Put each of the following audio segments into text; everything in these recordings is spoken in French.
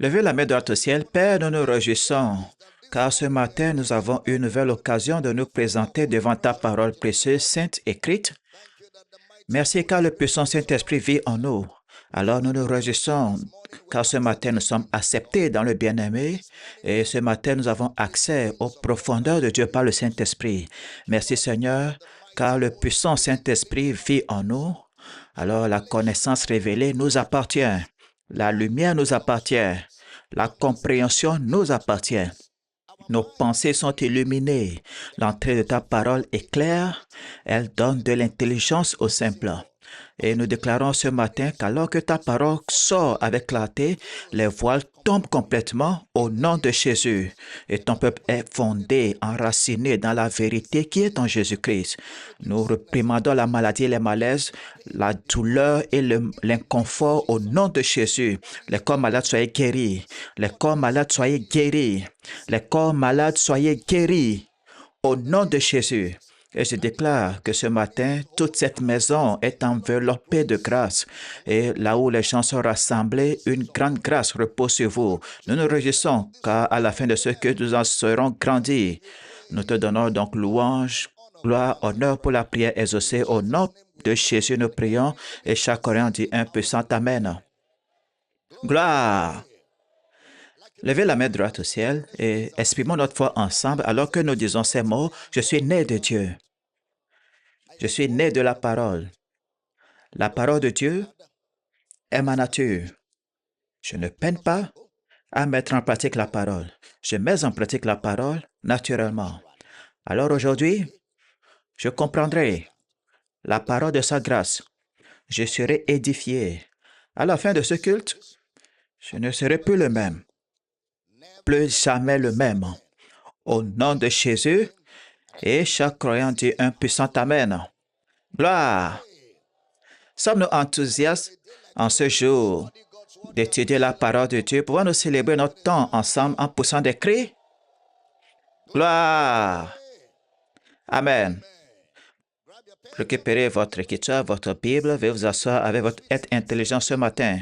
Levez la main droite au ciel. Père, nous nous réjouissons, car ce matin, nous avons une nouvelle occasion de nous présenter devant ta parole précieuse, sainte, écrite. Merci car le puissant Saint-Esprit vit en nous. Alors nous nous réjouissons car ce matin nous sommes acceptés dans le bien-aimé et ce matin nous avons accès aux profondeurs de Dieu par le Saint-Esprit. Merci Seigneur car le puissant Saint-Esprit vit en nous. Alors la connaissance révélée nous appartient. La lumière nous appartient. La compréhension nous appartient. Nos pensées sont illuminées. L'entrée de ta parole est claire. Elle donne de l'intelligence aux simples. Et nous déclarons ce matin qu'alors que ta parole sort avec clarté, les voiles tombent complètement au nom de Jésus. Et ton peuple est fondé, enraciné dans la vérité qui est en Jésus-Christ. Nous réprimandons la maladie et les malaises, la douleur et l'inconfort au nom de Jésus. Les corps malades soyez guéris. Les corps malades soyez guéris. Les corps malades soyez guéris. Au nom de Jésus. Et je déclare que ce matin, toute cette maison est enveloppée de grâce. Et là où les gens sont rassemblés, une grande grâce repose sur vous. Nous nous réjouissons car à la fin de ce que nous en serons grandis. Nous te donnons donc louange, gloire, honneur pour la prière exaucée. Au nom de Jésus, nous prions et chaque croyant dit un puissant Amen. Gloire! Levez la main droite au ciel et exprimons notre foi ensemble alors que nous disons ces mots. Je suis né de Dieu. Je suis né de la parole. La parole de Dieu est ma nature. Je ne peine pas à mettre en pratique la parole. Je mets en pratique la parole naturellement. Alors aujourd'hui, je comprendrai la parole de sa grâce. Je serai édifié. À la fin de ce culte, je ne serai plus le même. Plus jamais le même. Au nom de Jésus, et chaque croyant dit un puissant Amen. Gloire! Sommes-nous enthousiastes en ce jour d'étudier la parole de Dieu? Pouvons-nous célébrer notre temps ensemble en poussant des cris? Gloire! Amen. Récupérez votre écriture, votre Bible, veuillez vous asseoir avec votre être intelligent ce matin.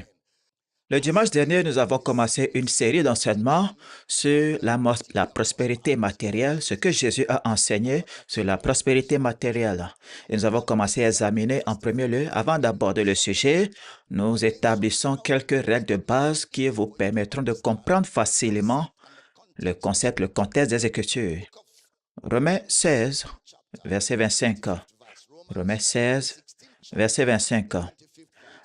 Le dimanche dernier, nous avons commencé une série d'enseignements sur la prospérité matérielle, ce que Jésus a enseigné sur la prospérité matérielle. Et nous avons commencé à examiner en premier lieu, avant d'aborder le sujet, nous établissons quelques règles de base qui vous permettront de comprendre facilement le concept, le contexte des Écritures. Romains 16, verset 25. Romains 16, verset 25.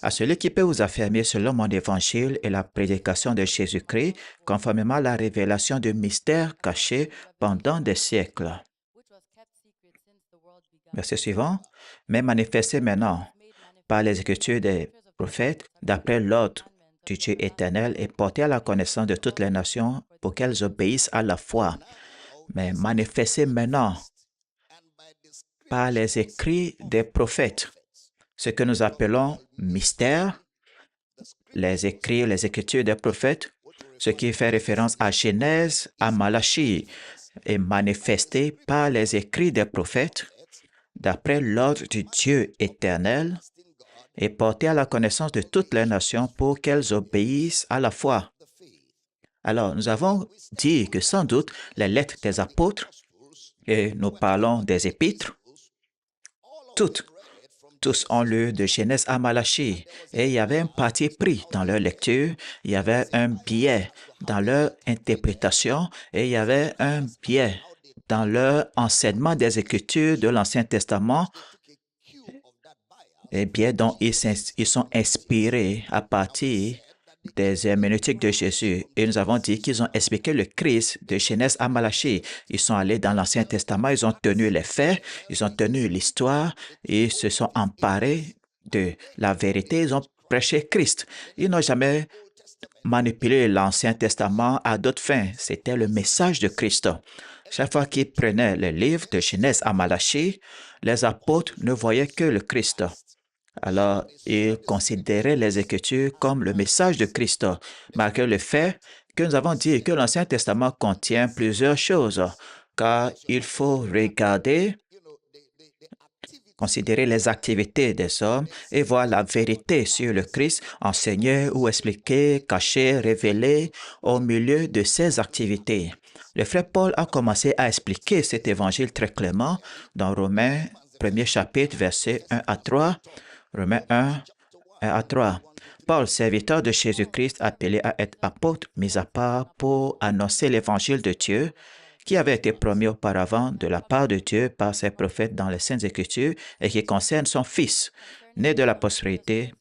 À celui qui peut vous affirmer selon mon évangile et la prédication de Jésus-Christ, conformément à la révélation du mystère caché pendant des siècles. Verset suivant. Mais manifesté maintenant par les Écritures des prophètes, d'après l'ordre du Dieu éternel, et porté à la connaissance de toutes les nations pour qu'elles obéissent à la foi. Mais manifesté maintenant par les écrits des prophètes, ce que nous appelons mystère, les écrits, les Écritures des prophètes, ce qui fait référence à Genèse, à Malachie, est manifesté par les écrits des prophètes, d'après l'ordre du Dieu éternel, et porté à la connaissance de toutes les nations pour qu'elles obéissent à la foi. Alors, nous avons dit que sans doute les lettres des apôtres, et nous parlons des épîtres, tous ont lu de Genèse à Malachie, et il y avait un parti pris dans leur lecture, il y avait un biais dans leur interprétation, et il y avait un biais dans leur enseignement des Écritures de l'Ancien Testament, et biais dont ils sont inspirés à partir des herméneutiques de Jésus. Et nous avons dit qu'ils ont expliqué le Christ de Genèse à Malachie. Ils sont allés dans l'Ancien Testament, ils ont tenu les faits, ils ont tenu l'histoire, ils se sont emparés de la vérité, ils ont prêché Christ. Ils n'ont jamais manipulé l'Ancien Testament à d'autres fins. C'était le message de Christ. Chaque fois qu'ils prenaient le livre de Genèse à Malachie, les apôtres ne voyaient que le Christ. Alors, ils considéraient les Écritures comme le message de Christ, malgré le fait que nous avons dit que l'Ancien Testament contient plusieurs choses, car il faut regarder considérer les activités des hommes et voir la vérité sur le Christ enseignée ou expliquée, cachée, révélée au milieu de ces activités. Le frère Paul a commencé à expliquer cet évangile très clairement dans Romains 1er chapitre, versets 1 à 3. Romains 1 à 3. Paul, serviteur de Jésus-Christ, appelé à être apôtre, mis à part pour annoncer l'évangile de Dieu, qui avait été promis auparavant de la part de Dieu par ses prophètes dans les Saintes Écritures et qui concerne son Fils, né de la postérité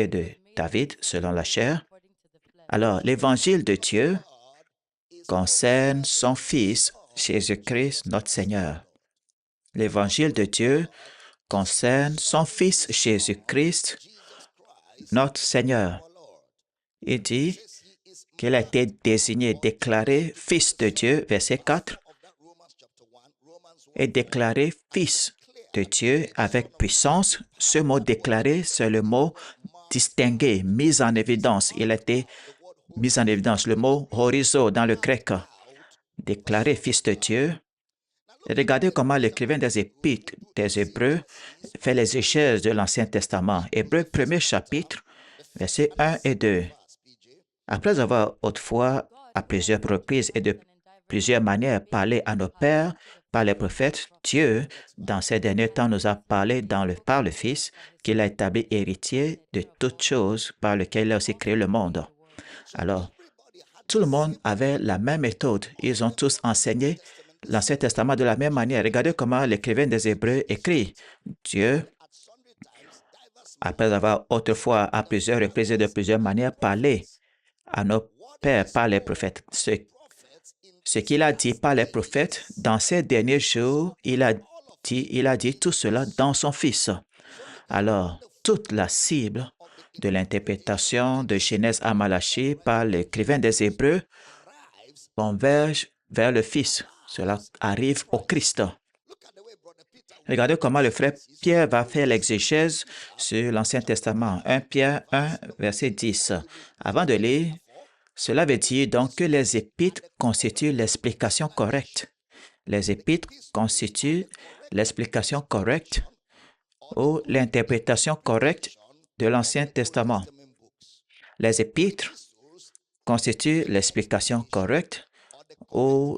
de David selon la chair. Alors, l'évangile de Dieu concerne son Fils, Jésus-Christ, notre Seigneur. L'évangile de Dieu concerne son Fils, Jésus-Christ, notre Seigneur. Il dit qu'il a été désigné, déclaré Fils de Dieu, verset 4, et déclaré Fils de Dieu avec puissance. Ce mot déclaré, c'est le mot distingué, mis en évidence. Il a été mis en évidence, le mot horizo dans le grec. Déclaré Fils de Dieu. Et regardez comment l'écrivain des Épîtres des Hébreux fait les exégèses de l'Ancien Testament. Hébreux 1er chapitre, versets 1 et 2. Après avoir autrefois, à plusieurs reprises et de plusieurs manières, parlé à nos pères par les prophètes, Dieu, dans ces derniers temps, nous a parlé par le Fils, qu'il a établi héritier de toutes choses par lequel il a aussi créé le monde. Alors, tout le monde avait la même méthode. Ils ont tous enseigné l'Ancien Testament de la même manière. Regardez comment l'écrivain des Hébreux écrit. Dieu, après avoir autrefois à plusieurs reprises et de plusieurs manières parlé à nos pères par les prophètes, ce qu'il a dit par les prophètes, dans ces derniers jours, il a dit tout cela dans son Fils. Alors, toute la cible de l'interprétation de Genèse à Malachie par l'écrivain des Hébreux converge vers le Fils. Cela arrive au Christ. Regardez comment le frère Pierre va faire l'exégèse sur l'Ancien Testament. 1 Pierre 1, verset 10. Avant de lire, cela veut dire donc que les épîtres constituent l'explication correcte. Les épîtres constituent l'explication correcte ou l'interprétation correcte de l'Ancien Testament. Les épîtres constituent l'explication correcte ou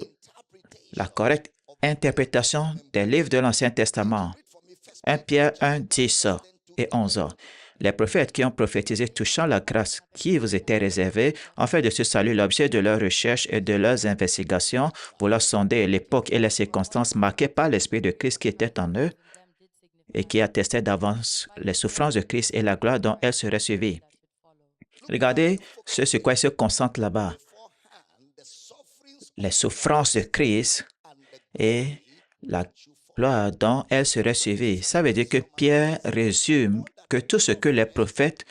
la correcte interprétation des livres de l'Ancien Testament. 1 Pierre 1, 10 et 11. Les prophètes qui ont prophétisé touchant la grâce qui vous était réservée ont fait de ce salut l'objet de leurs recherches et de leurs investigations pour leur sonder l'époque et les circonstances marquées par l'Esprit de Christ qui était en eux et qui attestait d'avance les souffrances de Christ et la gloire dont elles seraient suivies. Regardez ce sur quoi ils se concentrent là-bas. Les souffrances de Christ et la gloire dont elles seraient suivies. Ça veut dire que Pierre résume que tout ce que les prophètes,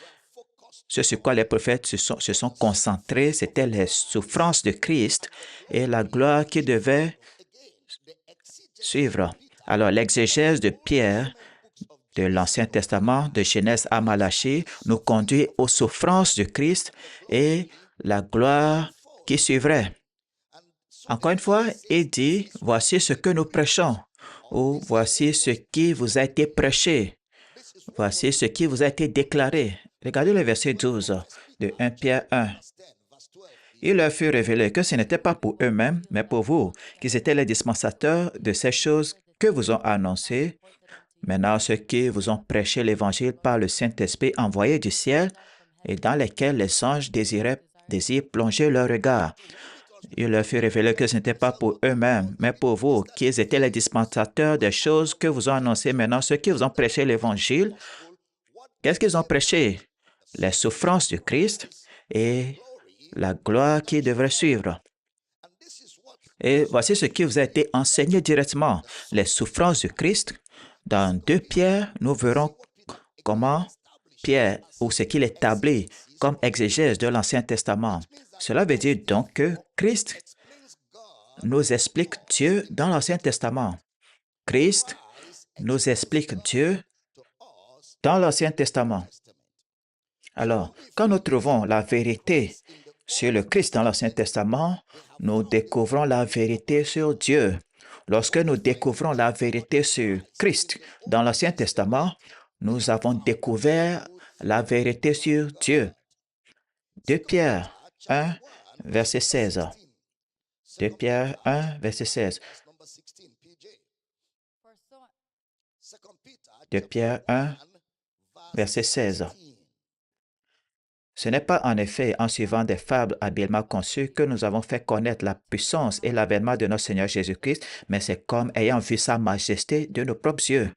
ce sur quoi les prophètes se sont concentrés, c'était les souffrances de Christ et la gloire qui devait suivre. Alors, l'exégèse de Pierre de l'Ancien Testament, de Genèse à Malachie, nous conduit aux souffrances de Christ et la gloire qui suivrait. Encore une fois, il dit, voici ce que nous prêchons, ou voici ce qui vous a été prêché, voici ce qui vous a été déclaré. Regardez le verset 12 de 1 Pierre 1. Il leur fut révélé que ce n'était pas pour eux-mêmes, mais pour vous, qu'ils étaient les dispensateurs de ces choses que vous ont annoncées. Maintenant, ceux qui vous ont prêché l'Évangile par le Saint-Esprit envoyé du ciel et dans lesquels les anges désirent plonger leur regard. Il leur fut révélé que ce n'était pas pour eux-mêmes, mais pour vous, qu'ils étaient les dispensateurs des choses que vous ont annoncées. Maintenant, ceux qui vous ont prêché l'Évangile, qu'est-ce qu'ils ont prêché? Les souffrances du Christ et la gloire qui devrait suivre. Et voici ce qui vous a été enseigné directement, les souffrances du Christ. Dans 2 Pierre, nous verrons comment Pierre, ou ce qu'il établit comme exégèse de l'Ancien Testament. Cela veut dire donc que Christ nous explique Dieu dans l'Ancien Testament. Christ nous explique Dieu dans l'Ancien Testament. Alors, quand nous trouvons la vérité sur le Christ dans l'Ancien Testament, nous découvrons la vérité sur Dieu, Lorsque nous découvrons la vérité sur Christ dans l'Ancien Testament, nous avons découvert la vérité sur Dieu. 2 Pierre 1, verset 16. 2 Pierre 1, verset 16. 2 Pierre 1, verset 16. Ce n'est pas en effet en suivant des fables habilement conçues que nous avons fait connaître la puissance et l'avènement de notre Seigneur Jésus-Christ, mais c'est comme ayant vu sa majesté de nos propres yeux.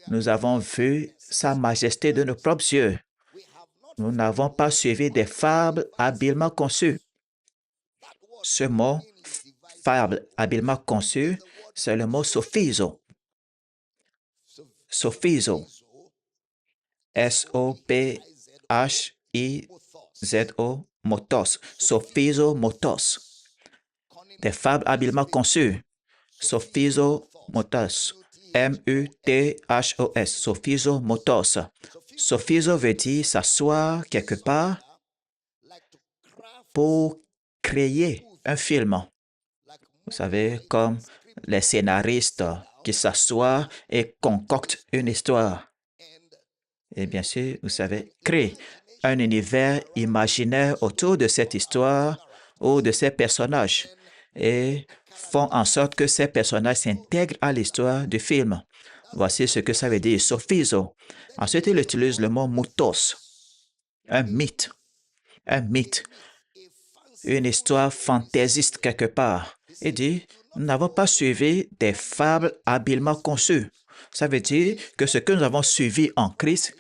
Nous avons vu sa majesté de nos propres yeux. Nous n'avons pas suivi des fables habilement conçues. Ce mot, fable habilement conçu, c'est le mot sophizo. Sophizo. S-O-P-H-I-Z-O, motos. Sophizo motos. Des fables habilement conçues. Sophizo motos. M-U-T-H-O-S. Sophizo motos. Sophizo veut dire s'asseoir quelque part pour créer un film. Vous savez, comme les scénaristes qui s'assoient et concoctent une histoire. Et bien sûr, vous savez, créer un univers imaginaire autour de cette histoire ou de ces personnages et font en sorte que ces personnages s'intègrent à l'histoire du film. Voici ce que ça veut dire, sophizo. Ensuite, il utilise le mot mythos, un mythe, une histoire fantaisiste quelque part. Il dit, nous n'avons pas suivi des fables habilement conçues. Ça veut dire que ce que nous avons suivi en Christ,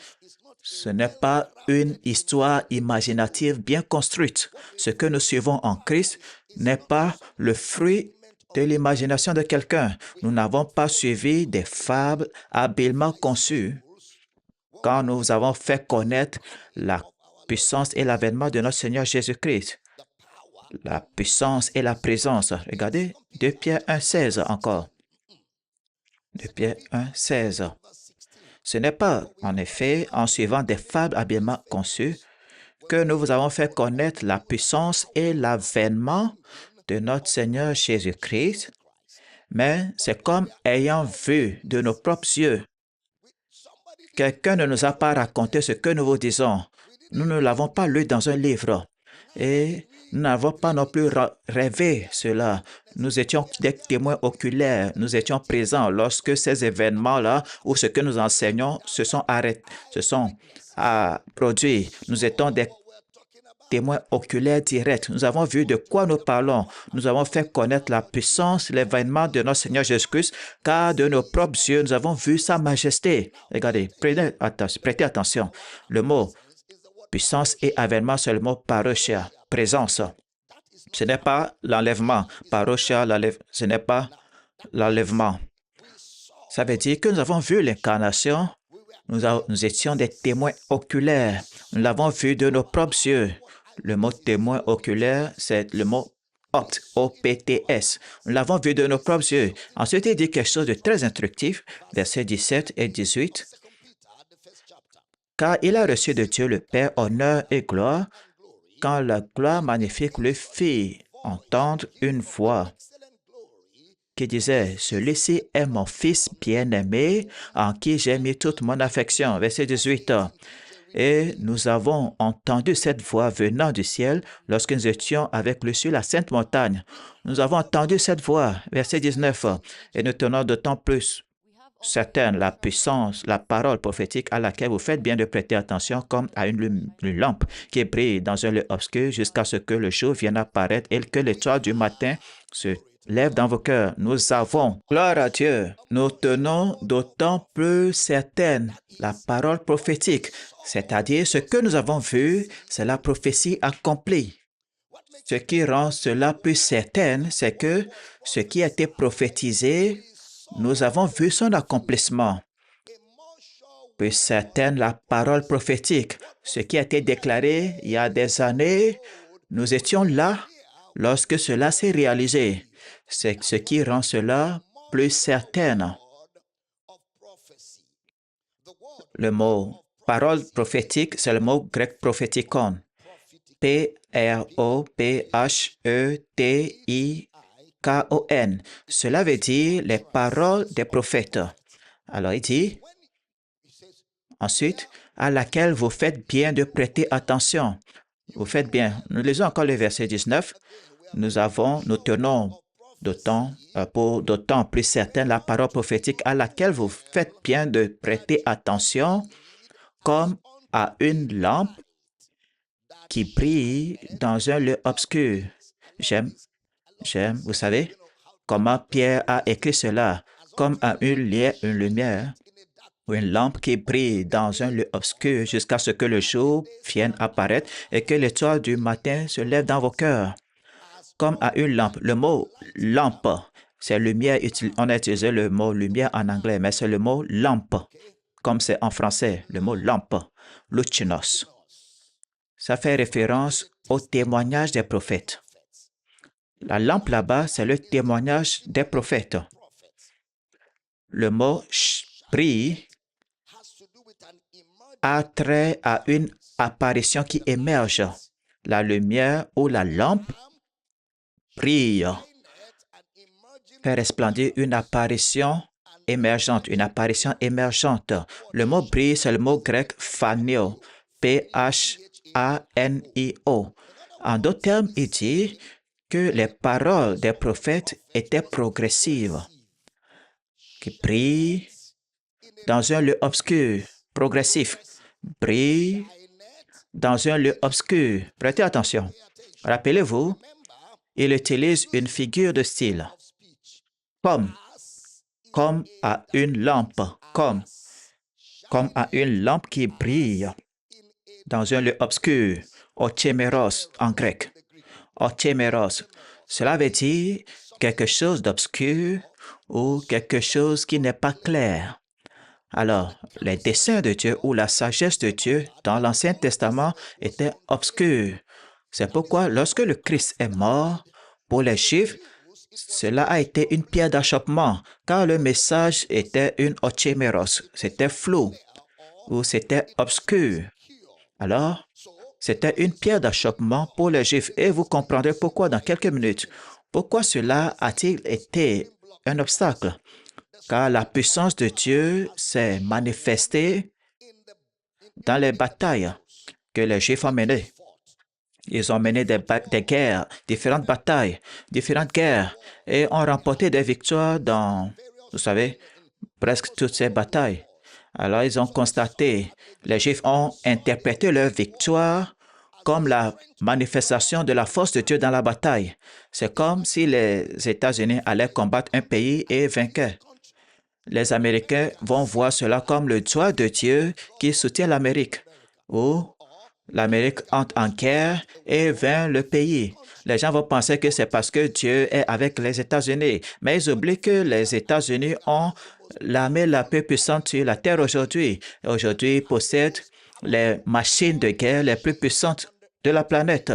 ce n'est pas une histoire imaginative bien construite. Ce que nous suivons en Christ n'est pas le fruit de l'imagination de quelqu'un. Nous n'avons pas suivi des fables habilement conçues quand nous avons fait connaître la puissance et l'avènement de notre Seigneur Jésus-Christ. La puissance et la présence. Regardez, 2 Pierre 1, 16 encore. 2 Pierre 1, 16. Ce n'est pas, en effet, en suivant des fables habilement conçues que nous vous avons fait connaître la puissance et l'avènement de notre Seigneur Jésus-Christ, mais c'est comme ayant vu de nos propres yeux. Quelqu'un ne nous a pas raconté ce que nous vous disons. Nous ne l'avons pas lu dans un livre. Et nous n'avons pas non plus rêvé cela. Nous étions des témoins oculaires. Nous étions présents lorsque ces événements-là ou ce que nous enseignons se sont produits. Nous étions des témoins oculaires directs. Nous avons vu de quoi nous parlons. Nous avons fait connaître la puissance, l'événement de notre Seigneur Jésus-Christ, car de nos propres yeux, nous avons vu sa majesté. Regardez, prêtez attention. Le mot puissance et avènement, c'est le mot parousia, présence. Ce n'est pas l'enlèvement. Parousia, ce n'est pas l'enlèvement. Ça veut dire que nous avons vu l'incarnation. Nous étions des témoins oculaires. Nous l'avons vu de nos propres yeux. Le mot témoin oculaire, c'est le mot opt, O-P-T-S. Nous l'avons vu de nos propres yeux. Ensuite, il dit quelque chose de très instructif, versets 17 et 18. Car il a reçu de Dieu le Père honneur et gloire, quand la gloire magnifique lui fit entendre une voix qui disait, « Celui-ci est mon Fils bien-aimé, en qui j'ai mis toute mon affection. » Verset 18. Et nous avons entendu cette voix venant du ciel lorsque nous étions avec lui sur la Sainte Montagne. Nous avons entendu cette voix, verset 19, et nous tenons d'autant plus certaine la puissance, la parole prophétique à laquelle vous faites bien de prêter attention comme à une lampe qui brille dans un lieu obscur jusqu'à ce que le jour vienne apparaître et que l'étoile du matin se lève dans vos cœurs. Nous avons, gloire à Dieu, nous tenons d'autant plus certaine la parole prophétique, c'est-à-dire ce que nous avons vu, c'est la prophétie accomplie. Ce qui rend cela plus certain, c'est que ce qui a été prophétisé, nous avons vu son accomplissement. Plus certaine la parole prophétique, ce qui a été déclaré il y a des années, nous étions là lorsque cela s'est réalisé. C'est ce qui rend cela plus certain. Le mot parole prophétique, c'est le mot grec prophétikon. P-R-O-P-H-E-T-I K-O-N. Cela veut dire les paroles des prophètes. Alors il dit, ensuite, à laquelle vous faites bien de prêter attention. Vous faites bien. Nous lisons encore le verset 19. Nous tenons pour d'autant plus certain la parole prophétique à laquelle vous faites bien de prêter attention comme à une lampe qui brille dans un lieu obscur. J'aime, vous savez, comment Pierre a écrit cela, comme à une lumière ou une lampe qui brille dans un lieu obscur jusqu'à ce que le jour vienne apparaître et que l'étoile du matin se lève dans vos cœurs. Comme à une lampe. Le mot lampe, c'est lumière. On a utilisé le mot lumière en anglais, mais c'est le mot lampe, comme c'est en français, le mot lampe, lucinos. Ça fait référence au témoignage des prophètes. La lampe là-bas, c'est le témoignage des prophètes. Le mot brille a trait à une apparition qui émerge. La lumière ou la lampe brille, fait resplendir une apparition émergente, Le mot brille, c'est le mot grec phanio, P-H-A-N-I-O. En d'autres termes, il dit que les paroles des prophètes étaient progressives, qui brillent dans un lieu obscur, progressif, brille dans un lieu obscur. Prêtez attention. Rappelez-vous, il utilise une figure de style, comme à une lampe, comme à une lampe qui brille dans un lieu obscur, otéméros en grec. Otéméros, cela veut dire quelque chose d'obscur ou quelque chose qui n'est pas clair. Alors, les desseins de Dieu ou la sagesse de Dieu dans l'Ancien Testament étaient obscurs. C'est pourquoi lorsque le Christ est mort, pour les Juifs, cela a été une pierre d'achoppement, car le message était une otéméros, c'était flou ou c'était obscur. Alors, c'était une pierre d'achoppement pour les Juifs et vous comprendrez pourquoi dans quelques minutes. Pourquoi cela a-t-il été un obstacle? Car la puissance de Dieu s'est manifestée dans les batailles que les Juifs ont menées. Ils ont mené des guerres, différentes batailles, différentes guerres, et ont remporté des victoires dans, vous savez, presque toutes ces batailles. Alors, ils ont constaté, les Juifs ont interprété leur victoire comme la manifestation de la force de Dieu dans la bataille. C'est comme si les États-Unis allaient combattre un pays et vainquaient. Les Américains vont voir cela comme le doigt de Dieu qui soutient l'Amérique, ou l'Amérique entre en guerre et vainc le pays. Les gens vont penser que c'est parce que Dieu est avec les États-Unis, mais ils oublient que les États-Unis ont l'armée la plus puissante sur la Terre aujourd'hui. Aujourd'hui, ils possèdent les machines de guerre les plus puissantes de la planète.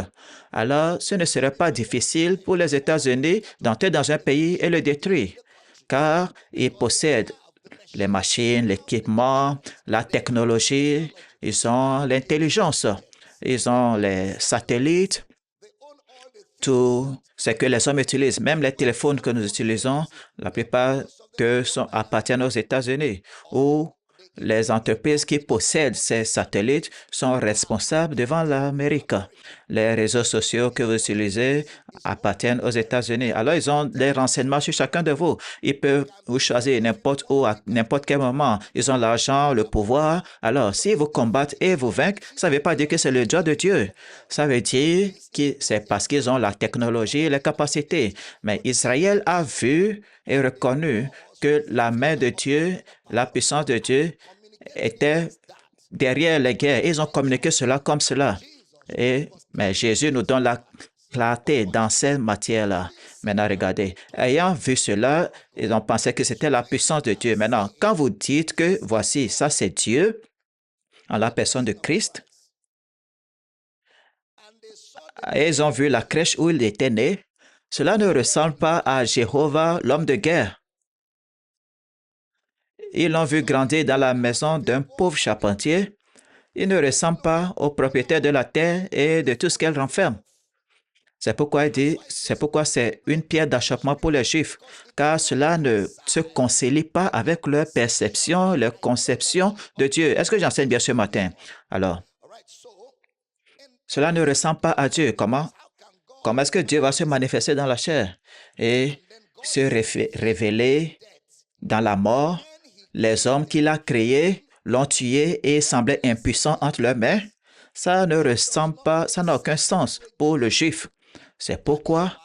Alors, ce ne serait pas difficile pour les États-Unis d'entrer dans un pays et le détruire, car ils possèdent les machines, l'équipement, la technologie, ils ont l'intelligence, ils ont les satellites, tout ce que les hommes utilisent, même les téléphones que nous utilisons, la plupart appartiennent aux États-Unis, où les entreprises qui possèdent ces satellites sont responsables devant l'Amérique. Les réseaux sociaux que vous utilisez appartiennent aux États-Unis. Alors, ils ont des renseignements sur chacun de vous. Ils peuvent vous choisir n'importe où, à n'importe quel moment. Ils ont l'argent, le pouvoir. Alors, s'ils vous combattent et vous vainquent, ça ne veut pas dire que c'est le droit de Dieu. Ça veut dire que c'est parce qu'ils ont la technologie et les capacités. Mais Israël a vu et reconnu que la main de Dieu, la puissance de Dieu était derrière les guerres. Ils ont communiqué cela comme cela. Mais Jésus nous donne la clarté dans cette matière-là. Maintenant, regardez. Ayant vu cela, ils ont pensé que c'était la puissance de Dieu. Maintenant, quand vous dites que voici, ça c'est Dieu, en la personne de Christ, et ils ont vu la crèche où il était né, cela ne ressemble pas à Jéhovah, l'homme de guerre. Ils l'ont vu grandir dans la maison d'un pauvre charpentier. Il ne ressemble pas au propriétaire de la terre et de tout ce qu'elle renferme. C'est pourquoi c'est une pierre d'achoppement pour les Juifs, car cela ne se concilie pas avec leur perception, leur conception de Dieu. Est-ce que j'enseigne bien ce matin? Alors, cela ne ressemble pas à Dieu. Comment? Comment est-ce que Dieu va se manifester dans la chair et se révéler dans la mort? Les hommes qu'il a créés l'ont tué et semblaient impuissants entre leurs mains. Ça ne ressemble pas, ça n'a aucun sens pour le Juif. C'est pourquoi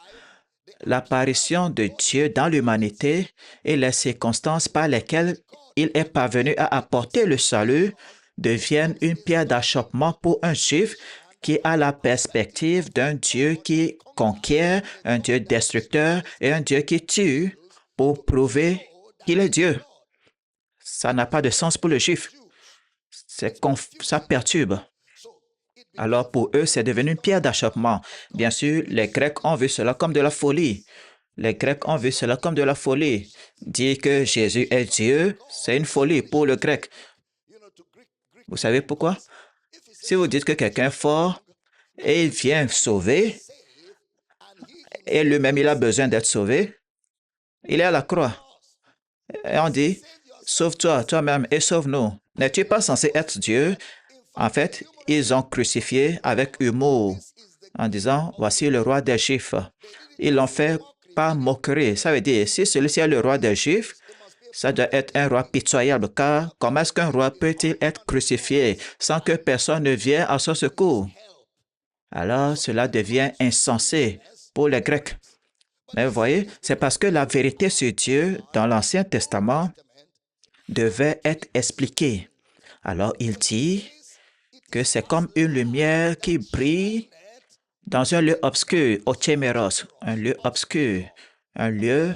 l'apparition de Dieu dans l'humanité et les circonstances par lesquelles il est parvenu à apporter le salut deviennent une pierre d'achoppement pour un Juif qui a la perspective d'un Dieu qui conquiert, un Dieu destructeur et un Dieu qui tue pour prouver qu'il est Dieu. Ça n'a pas de sens pour le Juif. Ça perturbe. Alors pour eux, c'est devenu une pierre d'achoppement. Bien sûr, les Grecs ont vu cela comme de la folie. Les Grecs ont vu cela comme de la folie. Dire que Jésus est Dieu, c'est une folie pour le Grec. Vous savez pourquoi? Si vous dites que quelqu'un est fort et il vient sauver, et lui-même il a besoin d'être sauvé, il est à la croix. Et on dit, sauve-toi toi-même et sauve-nous. N'es-tu pas censé être Dieu? En fait, ils ont crucifié avec humour en disant, voici le roi des Juifs. Ils l'ont fait par moquerie. Ça veut dire, si celui-ci est le roi des Juifs, ça doit être un roi pitoyable, car comment est-ce qu'un roi peut-il être crucifié sans que personne ne vienne à son secours? Alors, cela devient insensé pour les Grecs. Mais vous voyez, c'est parce que la vérité sur Dieu dans l'Ancien Testament devait être expliquée. Alors, il dit que c'est comme une lumière qui brille dans un lieu obscur, Ochéméros, un lieu obscur, un lieu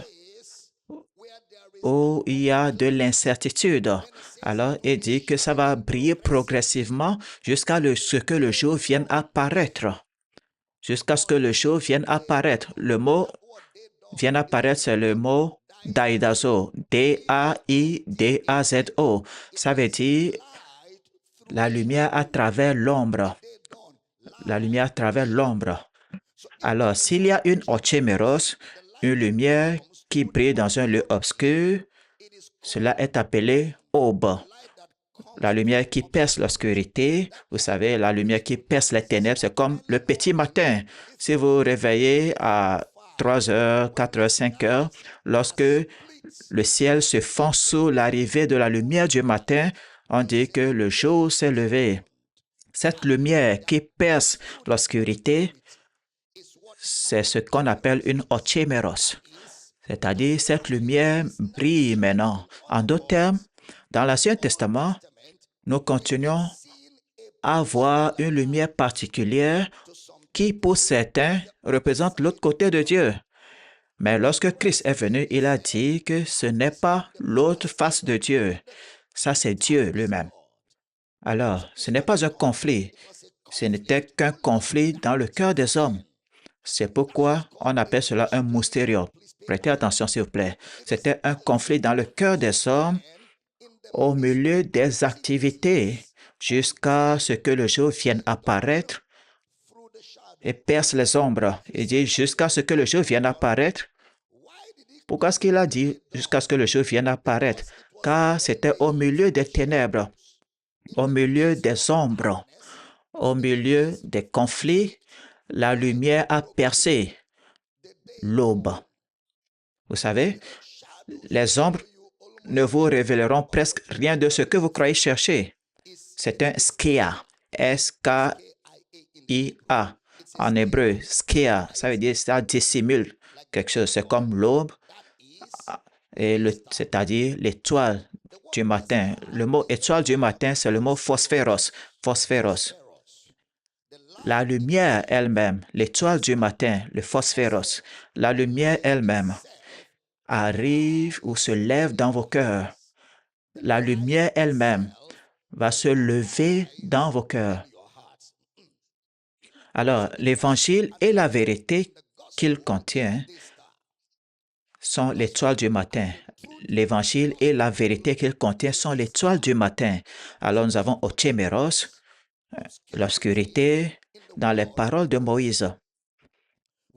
où il y a de l'incertitude. Alors, il dit que ça va briller progressivement jusqu'à ce que le jour vienne apparaître. Jusqu'à ce que le jour vienne apparaître. Le mot vient apparaître, c'est le mot daidazo, D-A-I-D-A-Z-O. Ça veut dire la lumière à travers l'ombre. La lumière à travers l'ombre. Alors, s'il y a une ochéméros, une lumière qui brille dans un lieu obscur, cela est appelé aube. La lumière qui perce l'obscurité, vous savez, la lumière qui perce les ténèbres, c'est comme le petit matin. Si vous vous réveillez à 3 heures, 4 heures, 5 heures, lorsque le ciel se fond sous l'arrivée de la lumière du matin, on dit que le jour s'est levé. Cette lumière qui perce l'obscurité, c'est ce qu'on appelle une ochéméros. C'est-à-dire, cette lumière brille maintenant. En d'autres termes, dans l'Ancien Testament, nous continuons à voir une lumière particulière qui, pour certains, représente l'autre côté de Dieu. Mais lorsque Christ est venu, il a dit que ce n'est pas l'autre face de Dieu. Ça, c'est Dieu lui-même. Alors, ce n'est pas un conflit. Ce n'était qu'un conflit dans le cœur des hommes. C'est pourquoi on appelle cela un mystérium. Prêtez attention, s'il vous plaît. C'était un conflit dans le cœur des hommes au milieu des activités jusqu'à ce que le jour vienne apparaître et perce les ombres. Il dit jusqu'à ce que le jour vienne apparaître. Pourquoi est-ce qu'il a dit jusqu'à ce que le jour vienne apparaître? Car c'était au milieu des ténèbres, au milieu des ombres, au milieu des conflits, la lumière a percé l'aube. Vous savez, les ombres ne vous révéleront presque rien de ce que vous croyez chercher. C'est un skia, S-K-I-A. En hébreu, skia, ça veut dire que ça dissimule quelque chose. C'est comme l'aube, c'est-à-dire l'étoile du matin. Le mot étoile du matin, c'est le mot phosphéros. Phosphéros. La lumière elle-même, l'étoile du matin, le phosphéros, la lumière elle-même arrive ou se lève dans vos cœurs. La lumière elle-même va se lever dans vos cœurs. Alors, l'Évangile et la vérité qu'il contient sont l'étoile du matin. L'Évangile et la vérité qu'il contient sont l'étoile du matin. Alors, nous avons Ochéméros, l'obscurité, dans les paroles de Moïse.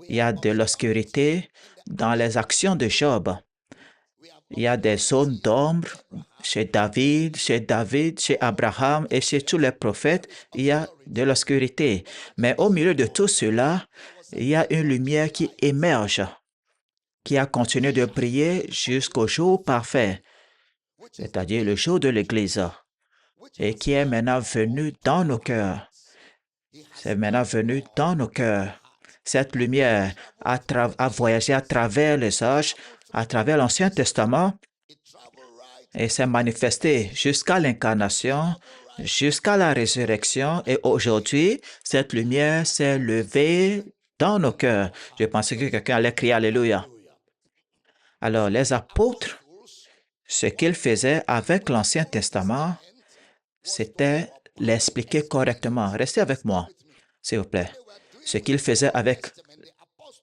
Il y a de l'obscurité dans les actions de Job. Il y a des zones d'ombre chez David, chez Abraham et chez tous les prophètes. Il y a de l'obscurité. Mais au milieu de tout cela, il y a une lumière qui émerge, qui a continué de briller jusqu'au jour parfait, c'est-à-dire le jour de l'Église, et qui est maintenant venu dans nos cœurs. C'est maintenant venu dans nos cœurs. Cette lumière a voyagé à travers les âges, à travers l'Ancien Testament, et s'est manifestée jusqu'à l'incarnation, jusqu'à la résurrection. Et aujourd'hui, cette lumière s'est levée dans nos cœurs. Je pensais que quelqu'un allait crier Alléluia. Alors, les apôtres, ce qu'ils faisaient avec l'Ancien Testament, c'était l'expliquer correctement. Restez avec moi, s'il vous plaît. Ce qu'ils faisaient avec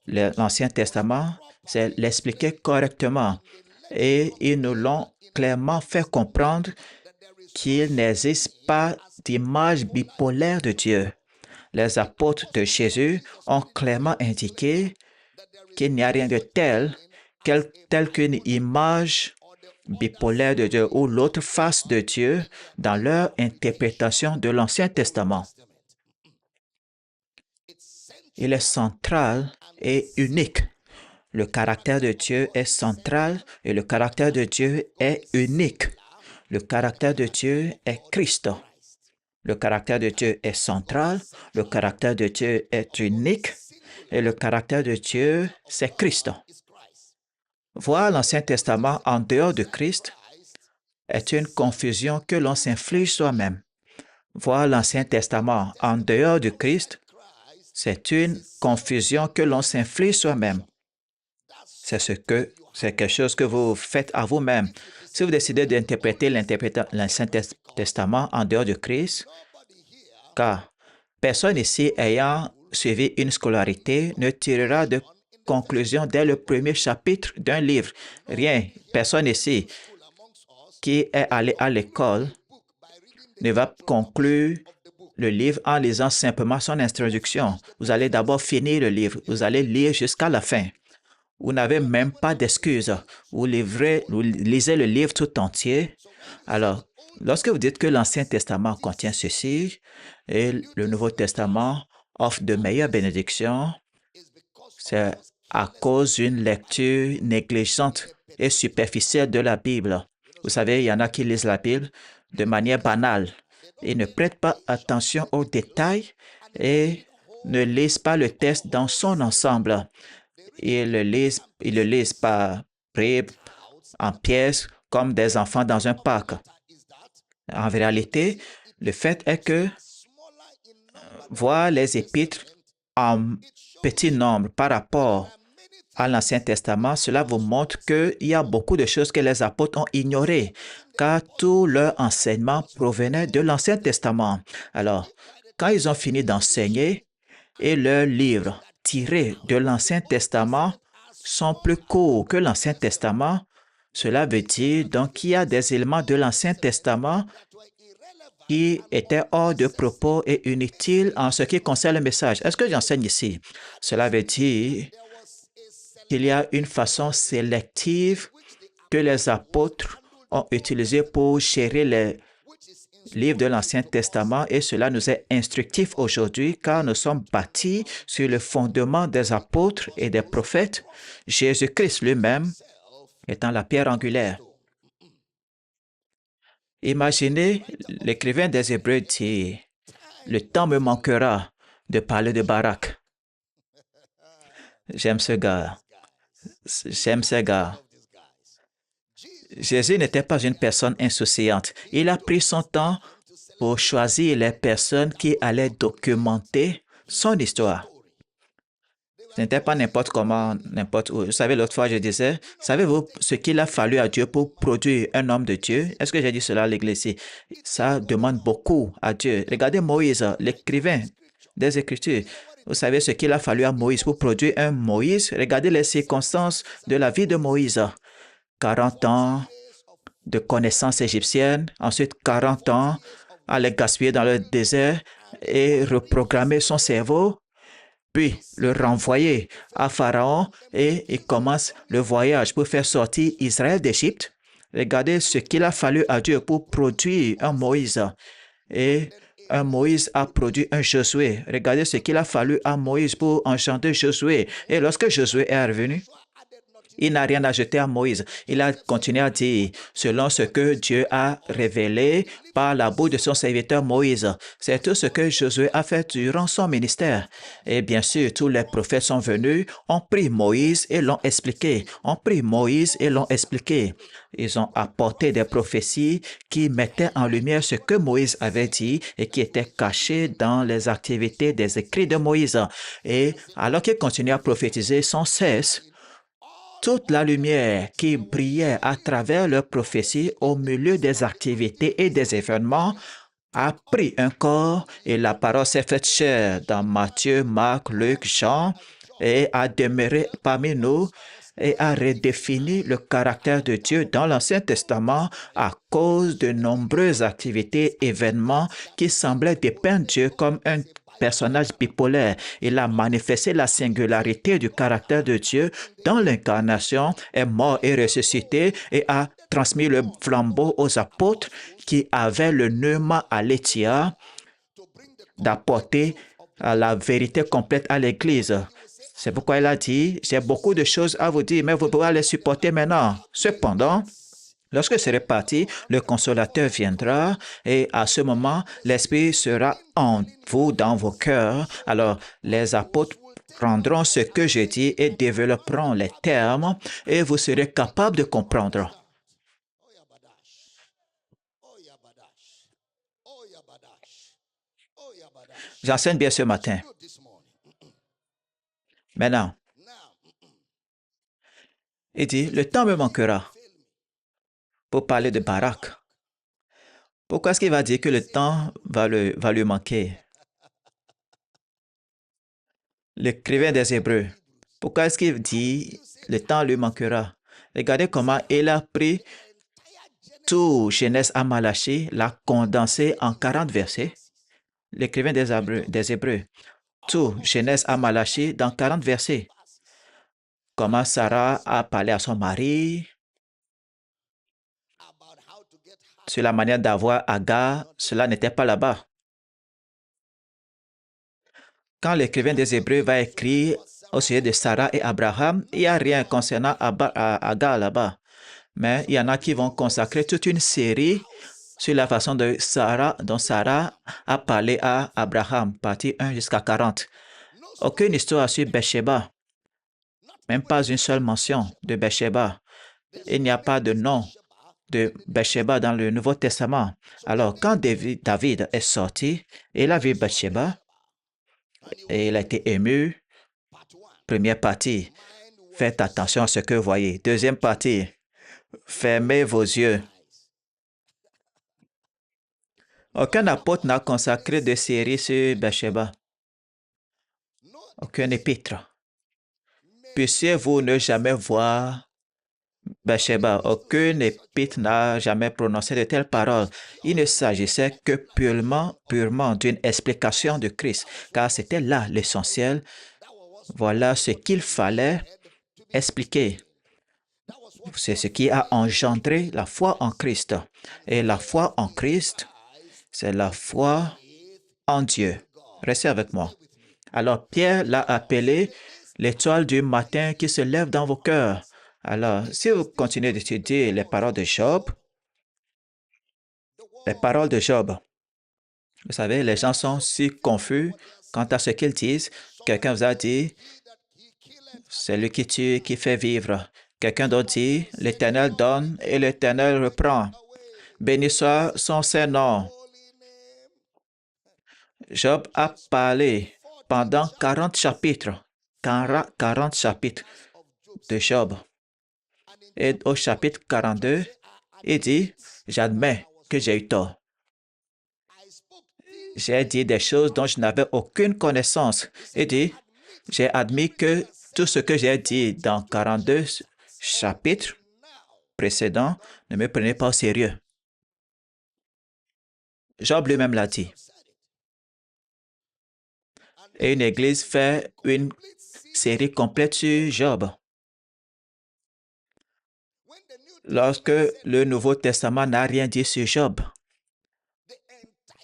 l'Ancien Testament, c'est l'expliquer correctement. Et ils nous l'ont clairement fait comprendre qu'il n'existe pas d'image bipolaire de Dieu. Les apôtres de Jésus ont clairement indiqué qu'il n'y a rien de tel qu'une image bipolaire de Dieu ou l'autre face de Dieu dans leur interprétation de l'Ancien Testament. Il est central et unique. Le caractère de Dieu est central et le caractère de Dieu est unique. Le caractère de Dieu est Christ. Le caractère de Dieu est central, le caractère de Dieu est unique et le caractère de Dieu, c'est Christ. Voir l'Ancien Testament en dehors de Christ est une confusion que l'on s'inflige soi-même. Voir l'Ancien Testament en dehors de Christ, c'est une confusion que l'on s'inflige soi-même. C'est quelque chose que vous faites à vous-même. Si vous décidez d'interpréter l'Ancien Testament en dehors de Christ, car personne ici ayant suivi une scolarité ne tirera de conclusion dès le premier chapitre d'un livre. Rien, personne ici qui est allé à l'école ne va conclure le livre en lisant simplement son introduction. Vous allez d'abord finir le livre, vous allez lire jusqu'à la fin. Vous n'avez même pas d'excuses. Vous lisez le livre tout entier. Alors, lorsque vous dites que l'Ancien Testament contient ceci et le Nouveau Testament offre de meilleures bénédictions, c'est à cause d'une lecture négligente et superficielle de la Bible. Vous savez, il y en a qui lisent la Bible de manière banale. Ils ne prêtent pas attention aux détails et ne lisent pas le texte dans son ensemble. Ils le lisent par bribes, en pièces, comme des enfants dans un parc. En réalité, le fait est que voir les épîtres en petit nombre par rapport à l'Ancien Testament, cela vous montre qu'il y a beaucoup de choses que les apôtres ont ignorées, car tout leur enseignement provenait de l'Ancien Testament. Alors, quand ils ont fini d'enseigner et leurs livres tirés de l'Ancien Testament sont plus courts que l'Ancien Testament, cela veut dire donc qu'il y a des éléments de l'Ancien Testament qui étaient hors de propos et inutiles en ce qui concerne le message. Est-ce que j'enseigne ici? Cela veut dire qu'il y a une façon sélective que les apôtres ont utilisée pour gérer les livres de l'Ancien Testament et cela nous est instructif aujourd'hui car nous sommes bâtis sur le fondement des apôtres et des prophètes, Jésus-Christ lui-même étant la pierre angulaire. Imaginez, l'écrivain des Hébreux dit, « Le temps me manquera de parler de Barak. » J'aime ce gars. J'aime ce gars. Jésus n'était pas une personne insouciante. Il a pris son temps pour choisir les personnes qui allaient documenter son histoire. Ce n'était pas n'importe comment, n'importe où. Vous savez, l'autre fois, je disais, savez-vous ce qu'il a fallu à Dieu pour produire un homme de Dieu? Est-ce que j'ai dit cela à l'église ici? Ça demande beaucoup à Dieu. Regardez Moïse, l'écrivain des Écritures. Vous savez ce qu'il a fallu à Moïse pour produire un Moïse? Regardez les circonstances de la vie de Moïse. 40 ans de connaissances égyptiennes, ensuite 40 ans à les gaspiller dans le désert et reprogrammer son cerveau. puis le renvoyer à Pharaon et il commence le voyage pour faire sortir Israël d'Égypte. Regardez ce qu'il a fallu à Dieu pour produire un Moïse. Et un Moïse a produit un Josué. Regardez ce qu'il a fallu à Moïse pour enchanter Josué. Et lorsque Josué est revenu, il n'a rien ajouté à Moïse. Il a continué à dire, selon ce que Dieu a révélé par la bouche de son serviteur Moïse. C'est tout ce que Josué a fait durant son ministère. Et bien sûr, tous les prophètes sont venus, ont pris Moïse et l'ont expliqué. Ont pris Moïse et l'ont expliqué. Ils ont apporté des prophéties qui mettaient en lumière ce que Moïse avait dit et qui étaient cachées dans les activités des écrits de Moïse. Et alors qu'il continue à prophétiser sans cesse, toute la lumière qui brillait à travers leurs prophéties au milieu des activités et des événements a pris un corps et la parole s'est faite chair dans Matthieu, Marc, Luc, Jean et a demeuré parmi nous et a redéfini le caractère de Dieu dans l'Ancien Testament à cause de nombreuses activités, événements qui semblaient dépeindre Dieu comme un personnage bipolaire. Il a manifesté la singularité du caractère de Dieu dans l'incarnation, est mort et ressuscité et a transmis le flambeau aux apôtres qui avaient le pneuma aletheia d'apporter la vérité complète à l'Église. C'est pourquoi il a dit, j'ai beaucoup de choses à vous dire, mais vous pouvez les supporter maintenant. Cependant, lorsque c'est reparti, le consolateur viendra et à ce moment, l'Esprit sera en vous, dans vos cœurs. Alors, les apôtres prendront ce que je dis et développeront les termes et vous serez capable de comprendre. J'enseigne bien ce matin. Maintenant, il dit, le temps me manquera pour parler de Barak. Pourquoi est-ce qu'il va dire que le temps va lui manquer? L'écrivain des Hébreux, pourquoi est-ce qu'il dit le temps lui manquera? Regardez comment il a pris tout Genèse à Malachie, l'a condensé en 40 versets. L'écrivain des Hébreux, tout Genèse à Malachie dans 40 versets. Comment Sarah a parlé à son mari, sur la manière d'avoir Agar, cela n'était pas là-bas. Quand l'écrivain des Hébreux va écrire au sujet de Sarah et Abraham, il n'y a rien concernant Agar là-bas. Mais il y en a qui vont consacrer toute une série sur la façon dont Sarah a parlé à Abraham, partie 1 jusqu'à 40. Aucune histoire sur Bathsheba, même pas une seule mention de Bathsheba. Il n'y a pas de nom de Bathsheba dans le Nouveau Testament. Alors, quand David est sorti, il a vu Bathsheba et il a été ému. Première partie, faites attention à ce que vous voyez. Deuxième partie, fermez vos yeux. Aucun apôtre n'a consacré de série sur Bathsheba. Aucun épître. Puissiez-vous ne jamais voir Bathsheba. Aucun épître n'a jamais prononcé de telles paroles. Il ne s'agissait que purement d'une explication de Christ, car c'était là l'essentiel. Voilà ce qu'il fallait expliquer. C'est ce qui a engendré la foi en Christ. Et la foi en Christ, c'est la foi en Dieu. Restez avec moi. Alors Pierre l'a appelé l'étoile du matin qui se lève dans vos cœurs. Alors, si vous continuez d'étudier les paroles de Job, vous savez, les gens sont si confus quant à ce qu'ils disent. Quelqu'un vous a dit, c'est lui qui tue, qui fait vivre. Quelqu'un d'autre dit, l'Éternel donne et l'Éternel reprend. Béni soit son Saint-Nom. Job a parlé pendant 40 chapitres, 40 chapitres de Job. Et au chapitre 42, il dit, j'admets que j'ai eu tort. J'ai dit des choses dont je n'avais aucune connaissance. Il dit, j'ai admis que tout ce que j'ai dit dans 42 chapitres précédents ne me prenait pas au sérieux. Job lui-même l'a dit. Et une église fait une série complète sur Job. Lorsque le Nouveau Testament n'a rien dit sur Job,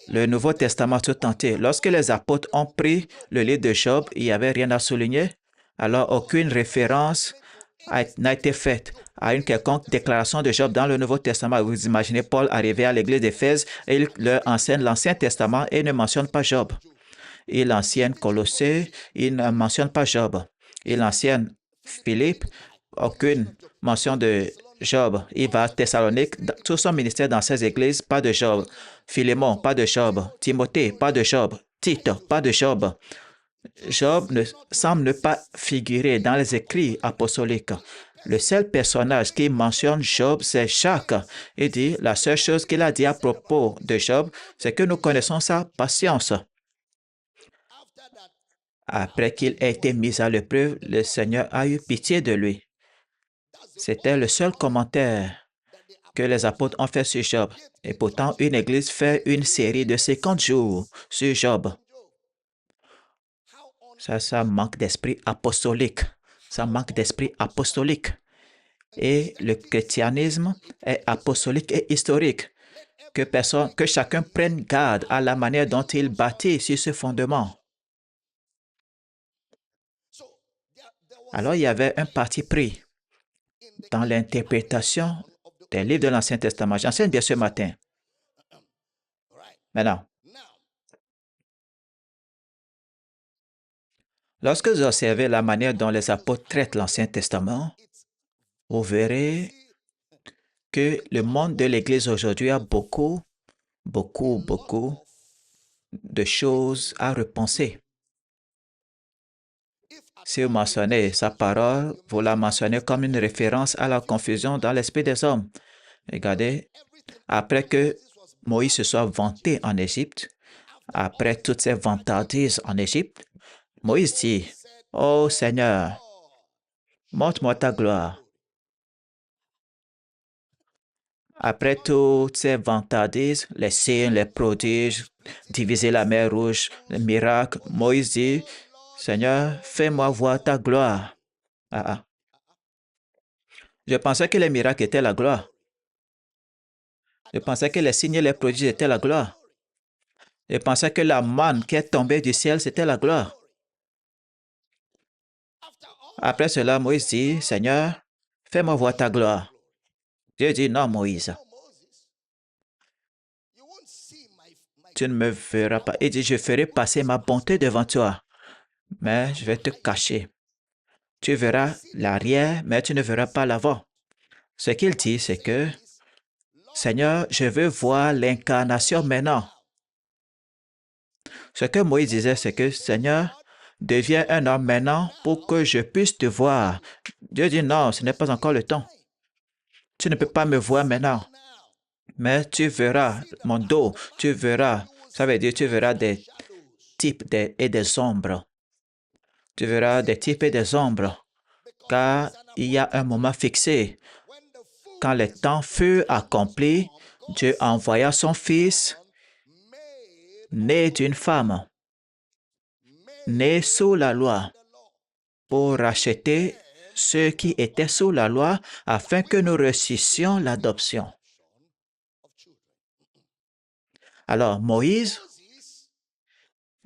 le Nouveau Testament tout entier, lorsque les apôtres ont pris le livre de Job, il n'y avait rien à souligner, alors aucune référence n'a été faite à une quelconque déclaration de Job dans le Nouveau Testament. Vous imaginez Paul arriver à l'église d'Éphèse et il leur enseigne l'Ancien Testament et ne mentionne pas Job. Il enseigne Colossée, il ne mentionne pas Job. Il enseigne Philippe, aucune mention de Job. Il va à Thessalonique, tout son ministère dans ces églises, pas de Job. Philémon, pas de Job. Timothée, pas de Job. Tite, pas de Job. Job ne semble ne pas figurer dans les écrits apostoliques. Le seul personnage qui mentionne Job, c'est Jacques. Il dit, la seule chose qu'il a dit à propos de Job, c'est que nous connaissons sa patience. Après qu'il ait été mis à l'épreuve, le Seigneur a eu pitié de lui. C'était le seul commentaire que les apôtres ont fait sur Job. Et pourtant, une église fait une série de 50 jours sur Job. Ça manque d'esprit apostolique. Ça manque d'esprit apostolique. Et le christianisme est apostolique et historique. Que chacun prenne garde à la manière dont il bâtit sur ce fondement. Alors, il y avait un parti pris dans l'interprétation des livres de l'Ancien Testament. J'enseigne bien ce matin. Maintenant, lorsque vous observez la manière dont les apôtres traitent l'Ancien Testament, vous verrez que le monde de l'Église aujourd'hui a beaucoup de choses à repenser. Si vous mentionnez sa parole, vous la mentionnez comme une référence à la confusion dans l'esprit des hommes. Regardez, après que Moïse se soit vanté en Égypte, après toutes ces vantardises en Égypte, Moïse dit, « Oh Seigneur, montre-moi ta gloire. » Après toutes ces vantardises, les signes, les prodiges, diviser la mer Rouge, les miracles, Moïse dit, « Seigneur, fais-moi voir ta gloire. » Je pensais que les miracles étaient la gloire. Je pensais que les signes et les prodiges étaient la gloire. Je pensais que la manne qui est tombée du ciel, c'était la gloire. Après cela, Moïse dit, « Seigneur, fais-moi voir ta gloire. » Dieu dit, « Non, Moïse. Tu ne me verras pas. » Il dit, « Je ferai passer ma bonté devant toi, mais je vais te cacher. Tu verras l'arrière, mais tu ne verras pas l'avant. » Ce qu'il dit, c'est que, « Seigneur, je veux voir l'incarnation maintenant. » Ce que Moïse disait, c'est que, « Seigneur, deviens un homme maintenant pour que je puisse te voir. » Dieu dit, « Non, ce n'est pas encore le temps. Tu ne peux pas me voir maintenant, mais tu verras mon dos, tu verras, ça veut dire tu verras des types et des ombres. Tu verras des types et des ombres, car il y a un moment fixé. Quand le temps fut accompli, Dieu envoya son Fils, né d'une femme, né sous la loi, pour racheter ceux qui étaient sous la loi, afin que nous reçussions l'adoption. Alors, Moïse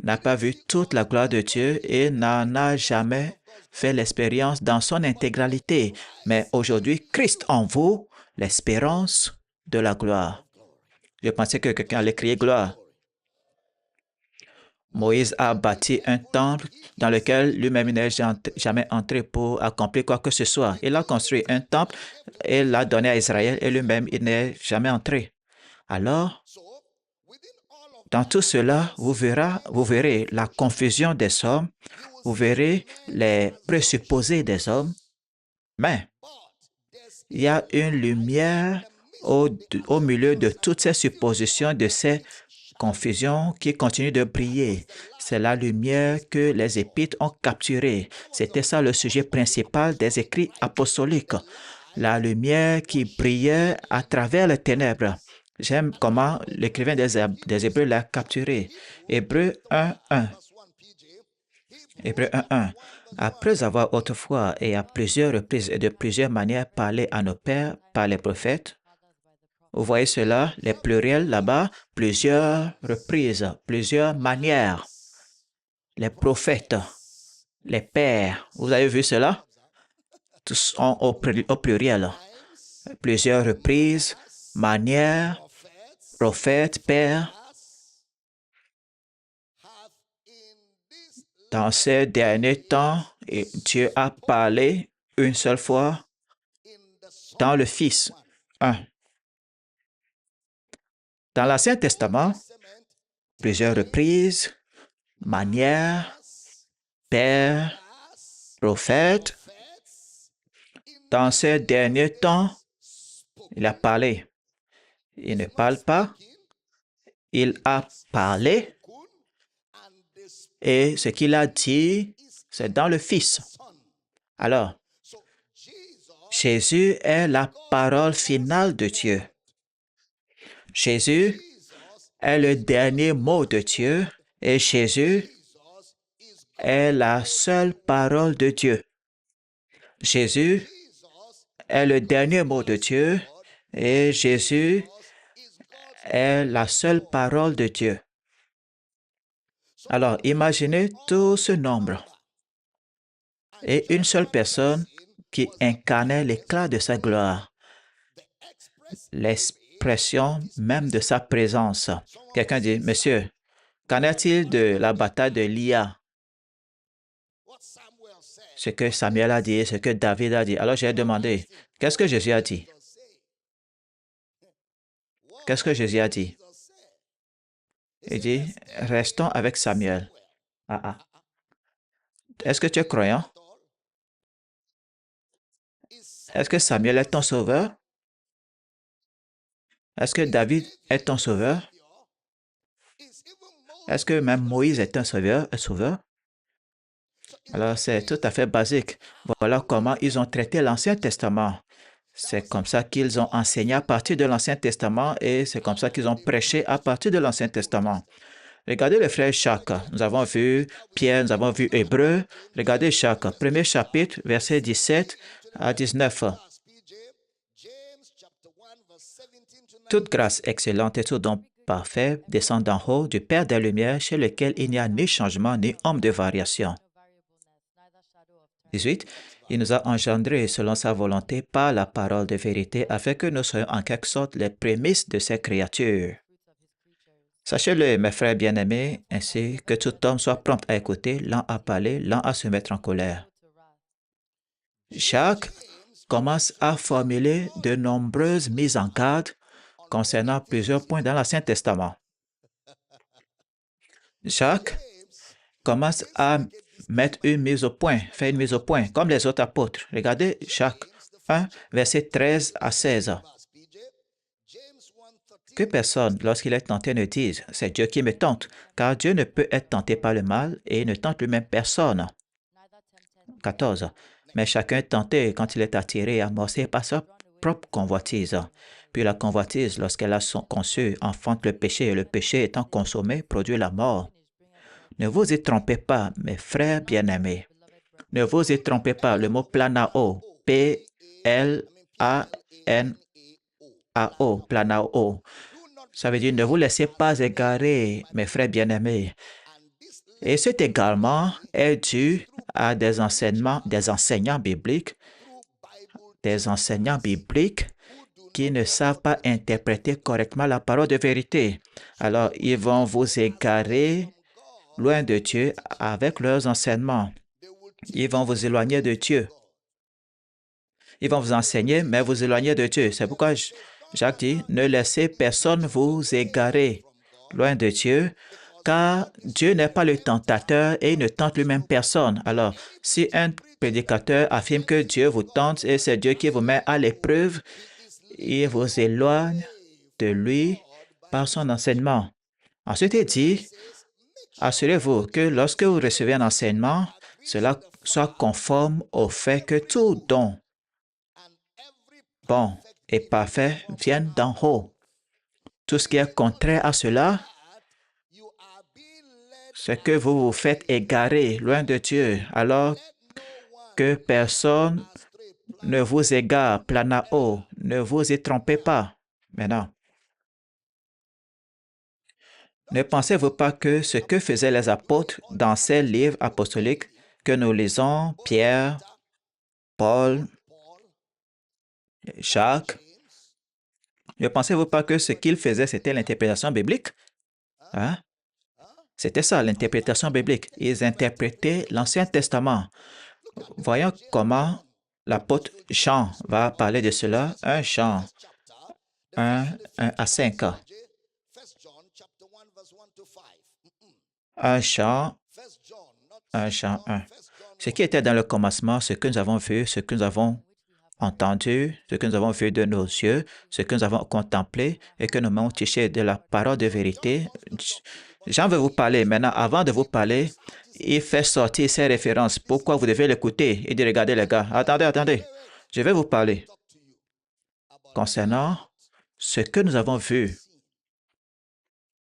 n'a pas vu toute la gloire de Dieu et n'en a jamais fait l'expérience dans son intégralité. Mais aujourd'hui, Christ en vous, l'espérance de la gloire. Je pensais que quelqu'un allait crier gloire. Moïse a bâti un temple dans lequel lui-même n'est jamais entré pour accomplir quoi que ce soit. Il a construit un temple et l'a donné à Israël et lui-même, il n'est jamais entré. Alors, dans tout cela, vous verrez la confusion des hommes, vous verrez les présupposés des hommes, mais il y a une lumière au milieu de toutes ces suppositions, de ces confusions qui continuent de briller. C'est la lumière que les épîtres ont capturée. C'était ça le sujet principal des écrits apostoliques. La lumière qui brillait à travers les ténèbres. J'aime comment l'écrivain des Hébreux l'a capturé. Hébreux 1:1. Hébreux 1:1. Après avoir autrefois et à plusieurs reprises et de plusieurs manières parlé à nos pères par les prophètes, vous voyez cela, les pluriels là-bas, plusieurs reprises, plusieurs manières, les prophètes, les pères. Vous avez vu cela? Tous sont au pluriel. Plusieurs reprises, manières, prophètes, pères. Dans ces derniers temps, Dieu a parlé une seule fois dans le Fils. 1. Dans l'Ancien Testament, plusieurs reprises, manières, pères, prophètes. Dans ces derniers temps, il a parlé. Il ne parle pas, il a parlé et ce qu'il a dit, c'est dans le Fils. Alors, Jésus est la parole finale de Dieu. Jésus est le dernier mot de Dieu et Jésus est la seule parole de Dieu. Jésus est le dernier mot de Dieu et Jésus est la seule parole de Dieu. Alors, imaginez tout ce nombre et une seule personne qui incarnait l'éclat de sa gloire, l'expression même de sa présence. Quelqu'un dit, Monsieur, qu'en est-il de la bataille de Lia? Ce que Samuel a dit, ce que David a dit. Alors j'ai demandé, qu'est-ce que Jésus a dit? Qu'est-ce que Jésus a dit? Il dit, restons avec Samuel. Ah, ah. Est-ce que tu es croyant? Est-ce que Samuel est ton sauveur? Est-ce que David est ton sauveur? Est-ce que même Moïse est un sauveur? Alors, c'est tout à fait basique. Voilà comment ils ont traité l'Ancien Testament. C'est comme ça qu'ils ont enseigné à partir de l'Ancien Testament et c'est comme ça qu'ils ont prêché à partir de l'Ancien Testament. Regardez le frère Jacques. Nous avons vu Pierre, nous avons vu Hébreu. Regardez Jacques, premier chapitre, versets 17 à 19. Toute grâce excellente et tout don parfait descend d'en haut du Père des Lumières, chez lequel il n'y a ni changement ni ombre de variation. 18. Il nous a engendrés selon sa volonté par la parole de vérité, afin que nous soyons en quelque sorte les prémices de ses créatures. Sachez-le, mes frères bien-aimés, ainsi que tout homme soit prompt à écouter, lent à parler, lent à se mettre en colère. Jacques commence à formuler de nombreuses mises en garde concernant plusieurs points dans l'Ancien Testament. Jacques commence à mettre une mise au point, faire une mise au point, comme les autres apôtres. Regardez Jacques 1, verset 13 à 16. Que personne, lorsqu'il est tenté, ne dise, c'est Dieu qui me tente, car Dieu ne peut être tenté par le mal et ne tente lui-même personne. 14. Mais chacun est tenté quand il est attiré et amorcé par sa propre convoitise. Puis la convoitise, lorsqu'elle a conçu, enfante le péché, et le péché étant consommé, produit la mort. Ne vous y trompez pas, mes frères bien-aimés. Ne vous y trompez pas, le mot planao, P-L-A-N-A-O, planao. Ça veut dire ne vous laissez pas égarer, mes frères bien-aimés. Et cet également est dû à des enseignants bibliques qui ne savent pas interpréter correctement la parole de vérité. Alors, ils vont vous égarer loin de Dieu avec leurs enseignements. Ils vont vous éloigner de Dieu. Ils vont vous enseigner, mais vous éloigner de Dieu. C'est pourquoi Jacques dit, ne laissez personne vous égarer loin de Dieu, car Dieu n'est pas le tentateur et il ne tente lui-même personne. Alors, si un prédicateur affirme que Dieu vous tente et c'est Dieu qui vous met à l'épreuve, il vous éloigne de lui par son enseignement. Ensuite, il dit, assurez-vous que lorsque vous recevez un enseignement, cela soit conforme au fait que tout don bon et parfait vient d'en haut. Tout ce qui est contraire à cela, c'est que vous vous faites égarer loin de Dieu, alors que personne ne vous égare planao. Ne vous y trompez pas. Maintenant, ne pensez-vous pas que ce que faisaient les apôtres dans ces livres apostoliques que nous lisons, Pierre, Paul, Jacques, ne pensez-vous pas que ce qu'ils faisaient, c'était l'interprétation biblique? Hein? C'était ça, l'interprétation biblique. Ils interprétaient l'Ancien Testament. Voyons comment l'apôtre Jean va parler de cela. 1 Jean 1, 1 à 5. 1 Jean 1 Jean 1. Ce qui était dans le commencement, ce que nous avons vu, ce que nous avons entendu, ce que nous avons vu de nos yeux, ce que nous avons contemplé et que nous avons touché de la parole de vérité. Jean veut vous parler. Maintenant, avant de vous parler, il fait sortir ses références. Pourquoi vous devez l'écouter? Il dit, regardez les gars, attendez. Je vais vous parler concernant ce que nous avons vu.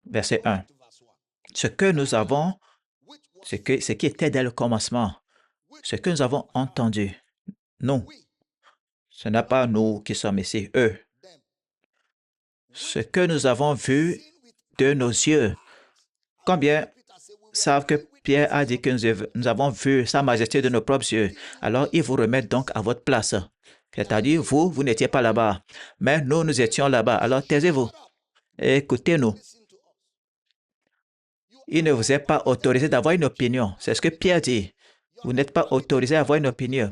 Verset 1. Ce que nous avons, ce qui était dès le commencement, ce que nous avons entendu. Nous. Ce n'est pas nous qui sommes ici, eux. Ce que nous avons vu de nos yeux. Combien savent que Pierre a dit que nous avons vu sa majesté de nos propres yeux? Alors, il vous remet donc à votre place. C'est-à-dire, vous n'étiez pas là-bas, mais nous étions là-bas. Alors, taisez-vous et écoutez-nous. Il ne vous est pas autorisé d'avoir une opinion. C'est ce que Pierre dit. Vous n'êtes pas autorisé à avoir une opinion.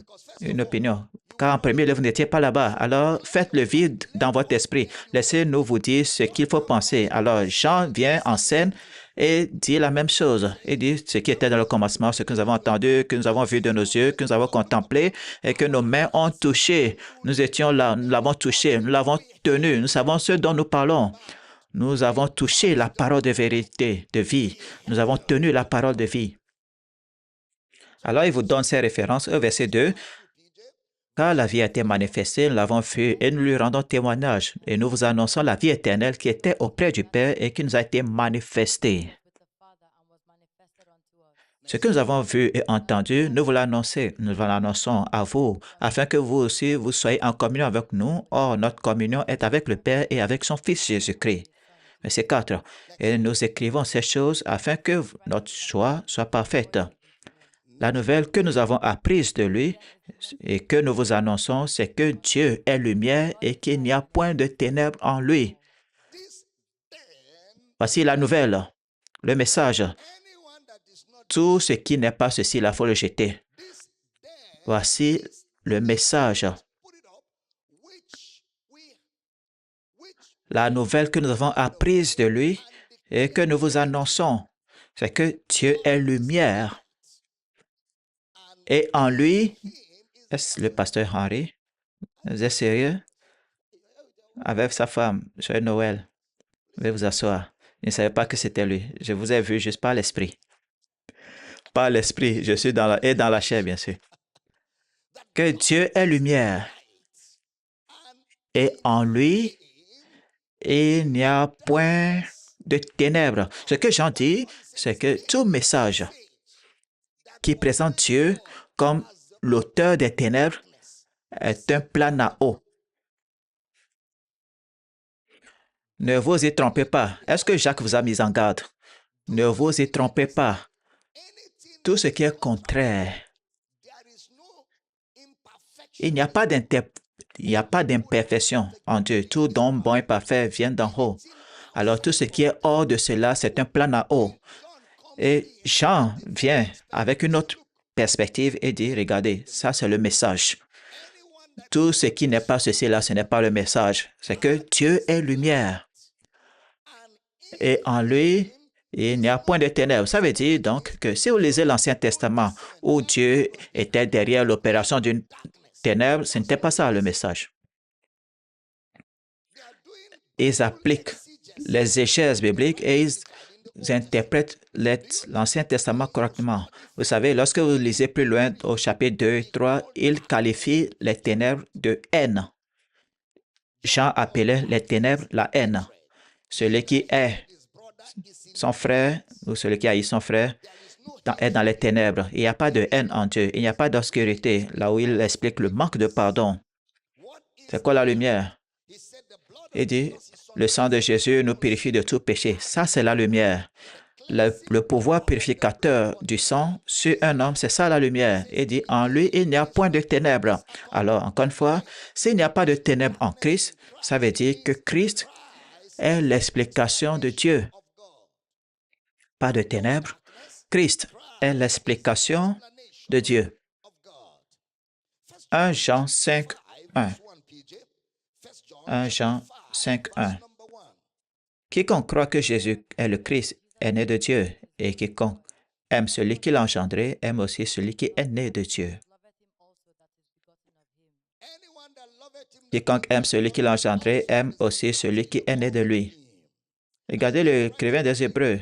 Car en premier lieu, vous n'étiez pas là-bas. Alors, faites le vide dans votre esprit. Laissez-nous vous dire ce qu'il faut penser. Alors, Jean vient en scène et dit la même chose. Il dit ce qui était dans le commencement, ce que nous avons entendu, que nous avons vu de nos yeux, que nous avons contemplé et que nos mains ont touché. Nous étions là, nous l'avons touché, nous l'avons tenu, nous savons ce dont nous parlons. Nous avons touché la parole de vérité, de vie. Nous avons tenu la parole de vie. Alors, il vous donne ces références au verset 2. Car la vie a été manifestée, nous l'avons vu et nous lui rendons témoignage. Et nous vous annonçons la vie éternelle qui était auprès du Père et qui nous a été manifestée. Ce que nous avons vu et entendu, nous vous l'annonçons à vous, afin que vous aussi, vous soyez en communion avec nous. Or, notre communion est avec le Père et avec son Fils Jésus-Christ. Verset 4. Et nous écrivons ces choses afin que notre joie soit parfaite. La nouvelle que nous avons apprise de lui et que nous vous annonçons, c'est que Dieu est lumière et qu'il n'y a point de ténèbres en lui. Voici la nouvelle, le message. Tout ce qui n'est pas ceci, il faut le jeter. Voici le message. La nouvelle que nous avons apprise de lui et que nous vous annonçons, c'est que Dieu est lumière. Et en lui, est-ce le pasteur Henry? Vous êtes sérieux? Avec sa femme, joyeux Noël. Veuillez vous asseoir. Je ne savais pas que c'était lui. Je vous ai vu juste par l'esprit. Par l'esprit, je suis dans la chair, bien sûr. Que Dieu est lumière. Et en lui, il n'y a point de ténèbres. Ce que j'en dis, c'est que tout message qui présente Dieu comme l'auteur des ténèbres est un planao. Ne vous y trompez pas. Est-ce que Jacques vous a mis en garde? Ne vous y trompez pas. Tout ce qui est contraire, il n'y a pas d'imperfection en Dieu. Tout don bon et parfait vient d'en haut. Alors tout ce qui est hors de cela, c'est un planao. Et Jean vient avec une autre perspective et dit, regardez, ça c'est le message. Tout ce qui n'est pas ceci-là, ce n'est pas le message. C'est que Dieu est lumière. Et en lui, il n'y a point de ténèbres. Ça veut dire donc que si vous lisez l'Ancien Testament où Dieu était derrière l'opération d'une ténèbre, ce n'était pas ça le message. Ils appliquent les exégèses bibliques et ils interprètent l'Ancien Testament correctement. Vous savez, lorsque vous lisez plus loin au chapitre 2 et 3, ils qualifient les ténèbres de haine. Jean appelait les ténèbres la haine. Celui qui est son frère ou celui qui haït son frère est dans les ténèbres. Il n'y a pas de haine en Dieu. Il n'y a pas d'obscurité. Là où il explique le manque de pardon. C'est quoi la lumière? Il dit, le sang de Jésus nous purifie de tout péché. Ça, c'est la lumière. Le pouvoir purificateur du sang sur un homme, c'est ça la lumière. Il dit, en lui, il n'y a point de ténèbres. Alors, encore une fois, s'il n'y a pas de ténèbres en Christ, ça veut dire que Christ est l'explication de Dieu. Pas de ténèbres. Christ est l'explication de Dieu. 1 Jean 5, 1. 1 Jean 5, 1. Quiconque croit que Jésus est le Christ est né de Dieu, et quiconque aime celui qui l'a engendré aime aussi celui qui est né de Dieu. Quiconque aime celui qui l'a engendré aime aussi celui qui est né de lui. Regardez l'écrivain des Hébreux.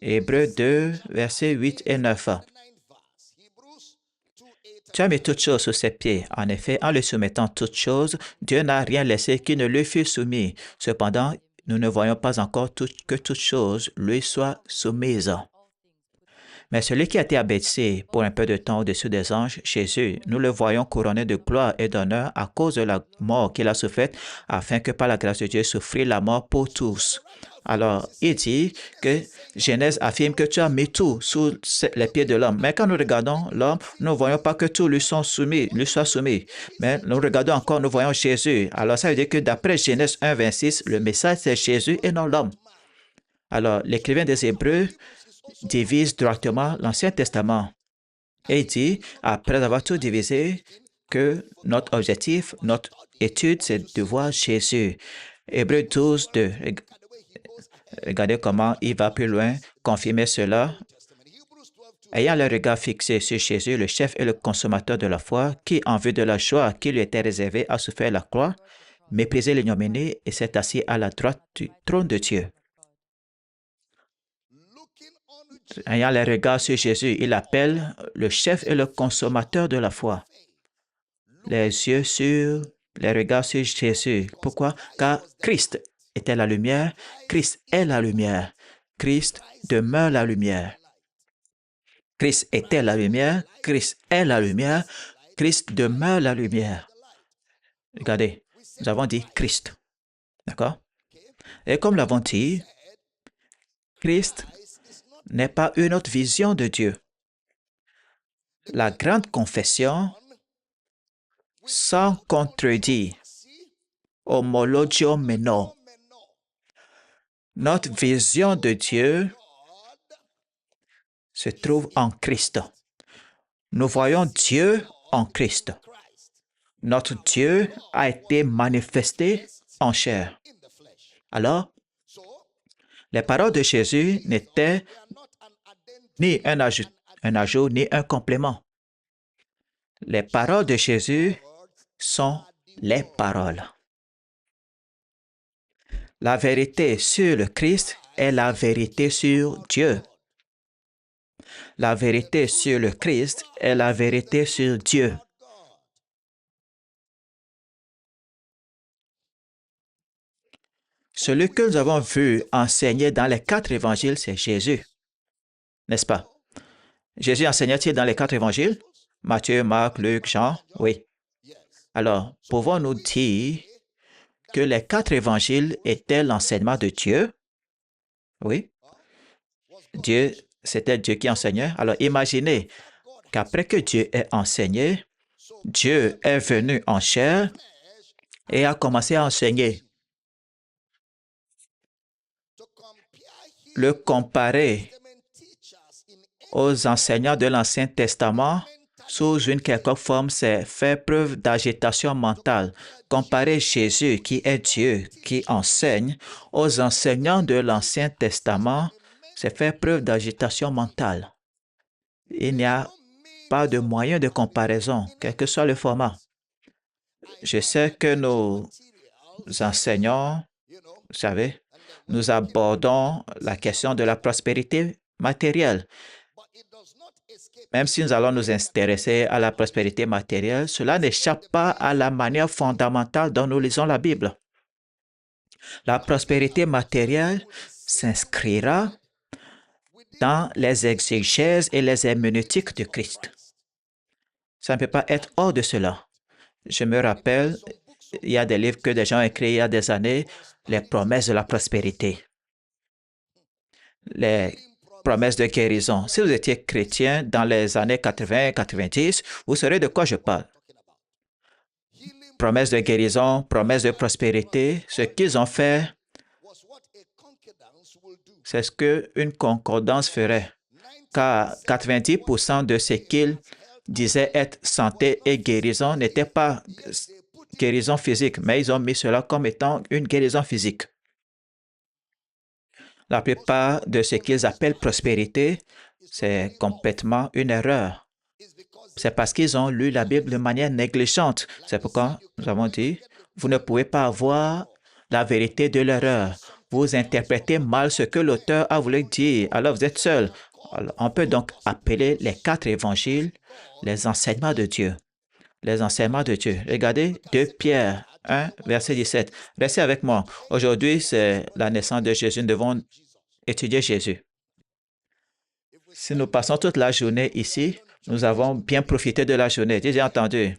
Hébreux 2, versets 8 et 9. Tu as mis toutes choses sous ses pieds. En effet, en lui soumettant toutes choses, Dieu n'a rien laissé qui ne lui fût soumis. Cependant, nous ne voyons pas encore que toutes choses lui soient soumises. Mais celui qui a été abaissé pour un peu de temps au-dessus des anges, Jésus, nous le voyons couronné de gloire et d'honneur à cause de la mort qu'il a soufferte, afin que par la grâce de Dieu souffrit la mort pour tous. Alors, il dit que Genèse affirme que tu as mis tout sous les pieds de l'homme. Mais quand nous regardons l'homme, nous ne voyons pas que tout lui soit soumis. Mais nous regardons encore, nous voyons Jésus. Alors, ça veut dire que d'après Genèse 1, 26, le message c'est Jésus et non l'homme. Alors, l'écrivain des Hébreux divise directement l'Ancien Testament et il dit, après avoir tout divisé, que notre objectif, notre étude, c'est de voir Jésus. Hébreux 12, 2. Regardez comment il va plus loin, confirmer cela. Ayant le regard fixé sur Jésus, le chef et le consommateur de la foi, qui, en vue de la joie qui lui était réservée, a souffert la croix, méprisé l'ignominie et s'est assis à la droite du trône de Dieu. Ayant le regard sur Jésus, il appelle le chef et le consommateur de la foi. Les yeux sur, les regards sur Jésus. Pourquoi? Car Christ était la lumière, Christ est la lumière, Christ demeure la lumière. Christ était la lumière, Christ est la lumière, Christ demeure la lumière. Regardez, nous avons dit Christ. D'accord? Et comme l'avons dit, Christ n'est pas une autre vision de Dieu. La grande confession, sans contredit, homologio meno. Notre vision de Dieu se trouve en Christ. Nous voyons Dieu en Christ. Notre Dieu a été manifesté en chair. Alors, les paroles de Jésus n'étaient ni un ajout, ni un complément. Les paroles de Jésus sont les paroles. La vérité sur le Christ est la vérité sur Dieu. La vérité sur le Christ est la vérité sur Dieu. Celui que nous avons vu enseigner dans les 4 évangiles, c'est Jésus, n'est-ce pas? Jésus enseignait-il dans les 4 évangiles? Matthieu, Marc, Luc, Jean? Oui. Alors, pouvons-nous dire que les 4 évangiles étaient l'enseignement de Dieu? Oui. Dieu, c'était Dieu qui enseignait. Alors, imaginez qu'après que Dieu ait enseigné, Dieu est venu en chair et a commencé à enseigner. Le comparer aux enseignants de l'Ancien Testament sous une quelconque forme, c'est faire preuve d'agitation mentale. Comparer Jésus, qui est Dieu, qui enseigne, aux enseignants de l'Ancien Testament, c'est faire preuve d'agitation mentale. Il n'y a pas de moyen de comparaison, quel que soit le format. Je sais que nos enseignants, vous savez, nous abordons la question de la prospérité matérielle. Même si nous allons nous intéresser à la prospérité matérielle, cela n'échappe pas à la manière fondamentale dont nous lisons la Bible. La prospérité matérielle, s'inscrira dans les exégèses et les herméneutiques de Christ. Ça ne peut pas être hors de cela. Je me rappelle, il y a des livres que des gens ont écrits il y a des années, les promesses de la prospérité, les promesses de guérison. Si vous étiez chrétien dans les années 80-90, vous saurez de quoi je parle. Promesses de guérison, promesses de prospérité, ce qu'ils ont fait, c'est ce qu'une concordance ferait. Car 90% de ce qu'ils disaient être santé et guérison n'était pas guérison physique, mais ils ont mis cela comme étant une guérison physique. La plupart de ce qu'ils appellent prospérité, c'est complètement une erreur. C'est parce qu'ils ont lu la Bible de manière négligente. C'est pourquoi nous avons dit, vous ne pouvez pas avoir la vérité de l'erreur. Vous interprétez mal ce que l'auteur a voulu dire, alors vous êtes seul. Alors, on peut donc appeler les 4 évangiles les enseignements de Dieu. Les enseignements de Dieu. Regardez 2 Pierre 1, verset 17. Restez avec moi. Aujourd'hui, c'est la naissance de Jésus. Nous devons étudier Jésus. Si nous passons toute la journée ici, nous avons bien profité de la journée. J'ai entendu.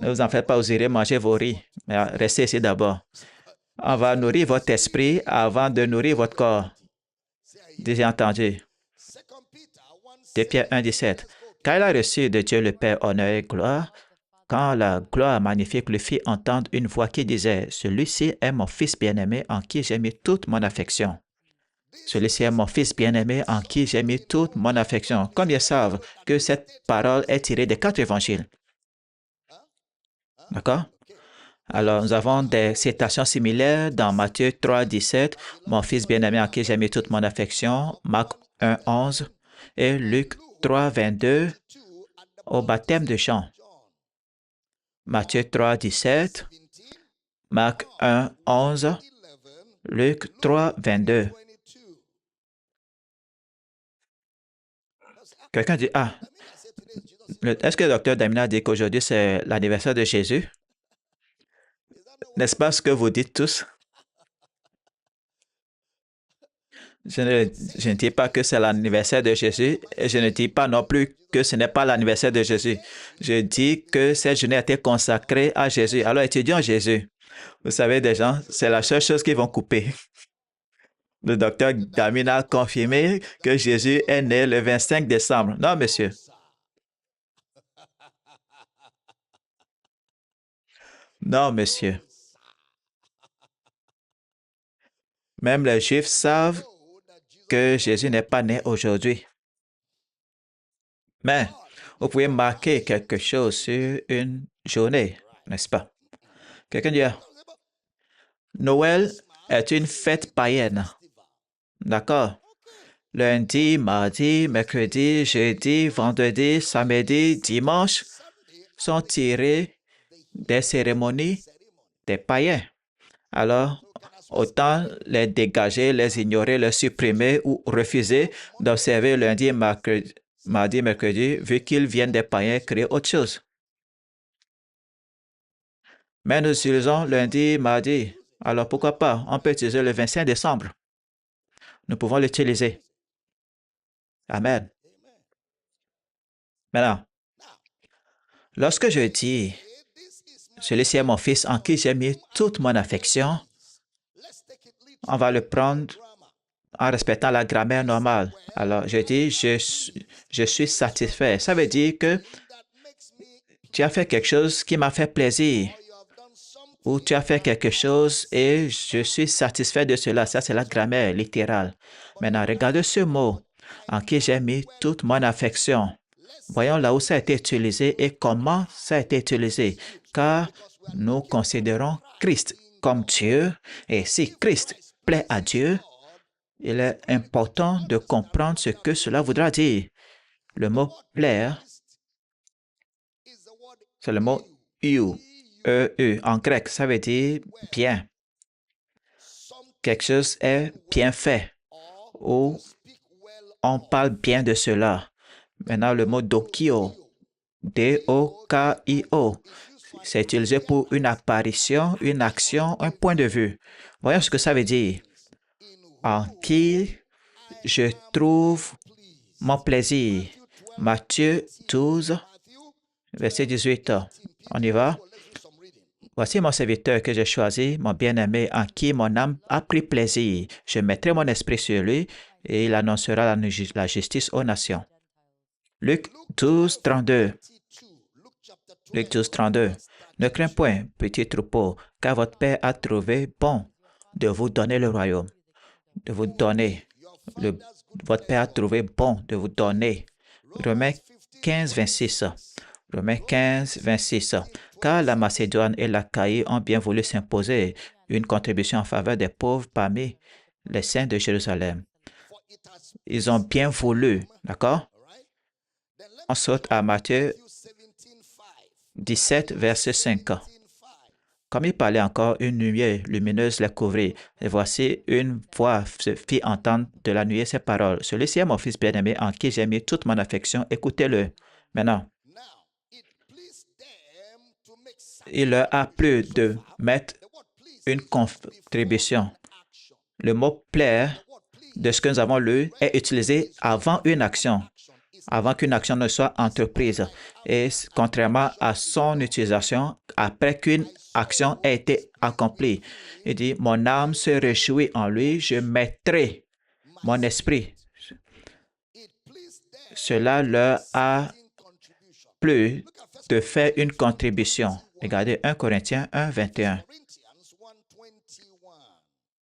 Ne vous en faites pas, vous irez manger vos riz. Mais restez ici d'abord. On va nourrir votre esprit avant de nourrir votre corps. J'ai entendu. 2 Pierre 1, 17. Car il a reçu de Dieu le Père honneur et gloire, quand la gloire magnifique lui fit entendre une voix qui disait, « Celui-ci est mon Fils bien-aimé en qui j'ai mis toute mon affection. » Celui-ci est mon Fils bien-aimé en qui j'ai mis toute mon affection. Combien savent que cette parole est tirée des 4 évangiles? D'accord? Alors, nous avons des citations similaires dans Matthieu 3, 17, « Mon Fils bien-aimé en qui j'ai mis toute mon affection », Marc 1, 11 et Luc 3, 22, au baptême de Jean. Matthieu 3, 17, Marc 1, 11, Luc 3, 22. Quelqu'un dit, ah, est-ce que le docteur Damina dit qu'aujourd'hui c'est l'anniversaire de Jésus? N'est-ce pas ce que vous dites tous? Je ne dis pas que c'est l'anniversaire de Jésus et je ne dis pas non plus que ce n'est pas l'anniversaire de Jésus. Je dis que cette journée a été consacrée à Jésus. Alors étudions Jésus. Vous savez, des gens, c'est la seule chose qu'ils vont couper. Le docteur Damina a confirmé que Jésus est né le 25 décembre. Non, monsieur. Non, monsieur. Même les Juifs savent que Jésus n'est pas né aujourd'hui. Mais vous pouvez marquer quelque chose sur une journée, n'est-ce pas? Quelqu'un dit, Noël est une fête païenne. D'accord? Lundi, mardi, mercredi, jeudi, vendredi, samedi, dimanche sont tirés des cérémonies des païens. Alors, autant les dégager, les ignorer, les supprimer ou refuser d'observer lundi, mardi, mercredi, vu qu'ils viennent des païens créer autre chose. Mais nous utilisons lundi, mardi. Alors pourquoi pas? On peut utiliser le 25 décembre. Nous pouvons l'utiliser. Amen. Maintenant, lorsque je dis, celui-ci est mon fils en qui j'ai mis toute mon affection, on va le prendre en respectant la grammaire normale. Alors, je dis, je suis satisfait. Ça veut dire que tu as fait quelque chose qui m'a fait plaisir. Ou tu as fait quelque chose et je suis satisfait de cela. Ça, c'est la grammaire littérale. Maintenant, regardez ce mot, en qui j'ai mis toute mon affection. Voyons là où ça a été utilisé et comment ça a été utilisé. Car nous considérons Christ comme Dieu. Et si Christ plaît à Dieu, il est important de comprendre ce que cela voudra dire. Le mot plaire, c'est le mot eu, E-U. En grec, ça veut dire bien. Quelque chose est bien fait ou on parle bien de cela. Maintenant, le mot dokio, D-O-K-I-O, c'est utilisé pour une apparition, une action, un point de vue. Voyons ce que ça veut dire. en qui je trouve mon plaisir. Matthieu 12, verset 18. On y va. Voici mon serviteur que j'ai choisi, mon bien-aimé, en qui mon âme a pris plaisir. Je mettrai mon esprit sur lui et il annoncera la justice aux nations. Luc 12, 32. Luc 12, 32. Ne crains point, petit troupeau, car votre Père a trouvé bon de vous donner le royaume, de vous donner. Votre Père a trouvé bon de vous donner. Romains 15, 26. Romains 15, 26. Car la Macédoine et l'Achaïe ont bien voulu s'imposer une contribution en faveur des pauvres parmi les saints de Jérusalem. Ils ont bien voulu, d'accord? On saute à Matthieu 17, verset 5. Comme il parlait encore, une nuée lumineuse les couvrit. Et voici, une voix se fit entendre de la nuée ces paroles. Celui-ci est mon fils bien-aimé en qui j'ai mis toute mon affection. Écoutez-le. Maintenant, il leur a plu de mettre une contribution. Le mot plaire de ce que nous avons lu est utilisé avant une action, avant qu'une action ne soit entreprise. Et contrairement à son utilisation, après qu'une action ait été accomplie, il dit, mon âme se réjouit en lui, je mettrai mon esprit. Cela leur a plu de faire une contribution. Regardez 1 Corinthiens 1, 21.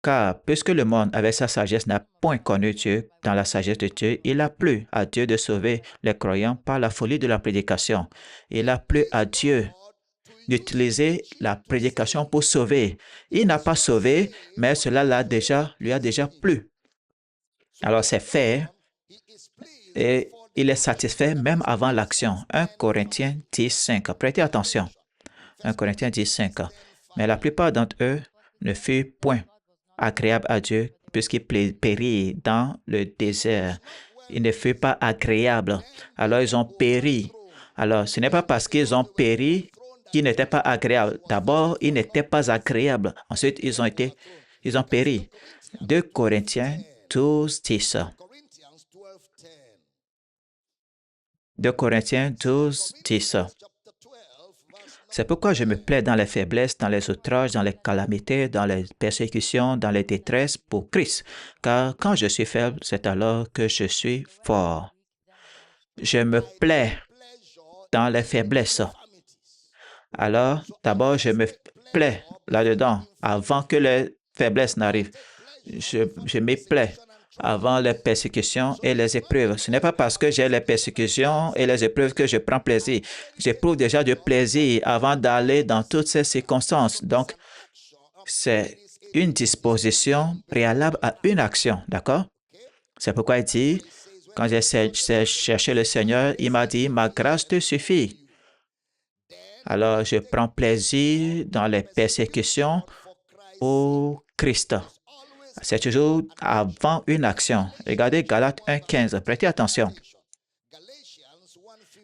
Car puisque le monde, avec sa sagesse, n'a point connu Dieu, dans la sagesse de Dieu, il a plu à Dieu de sauver les croyants par la folie de la prédication. Il a plu à Dieu d'utiliser la prédication pour sauver. Il n'a pas sauvé, mais cela lui a déjà plu. Alors c'est fait et il est satisfait même avant l'action. 1 Corinthiens 10, 5. Prêtez attention. 1 Corinthiens 10, 5. Mais la plupart d'entre eux ne furent point agréable à Dieu, puisqu'il périt dans le désert. Il ne fut pas agréable. Alors, ils ont péri. Alors, ce n'est pas parce qu'ils ont péri qu'ils n'étaient pas agréables. D'abord, ils n'étaient pas agréables. Ensuite, ils ont péri. 2 Corinthiens 12, 10. 2 Corinthiens 12, 10. C'est pourquoi je me plais dans les faiblesses, dans les outrages, dans les calamités, dans les persécutions, dans les détresses pour Christ. Car quand je suis faible, c'est alors que je suis fort. Je me plais dans les faiblesses. Alors, d'abord, je me plais là-dedans avant que les faiblesses n'arrivent. Je m'y plais avant les persécutions et les épreuves. Ce n'est pas parce que j'ai les persécutions et les épreuves que je prends plaisir. J'éprouve déjà du plaisir avant d'aller dans toutes ces circonstances. Donc, c'est une disposition préalable à une action, d'accord? C'est pourquoi il dit, quand j'ai cherché le Seigneur, il m'a dit, ma grâce te suffit. Alors, je prends plaisir dans les persécutions pour Christ. C'est toujours avant une action. Regardez Galates 1,15. Prêtez attention.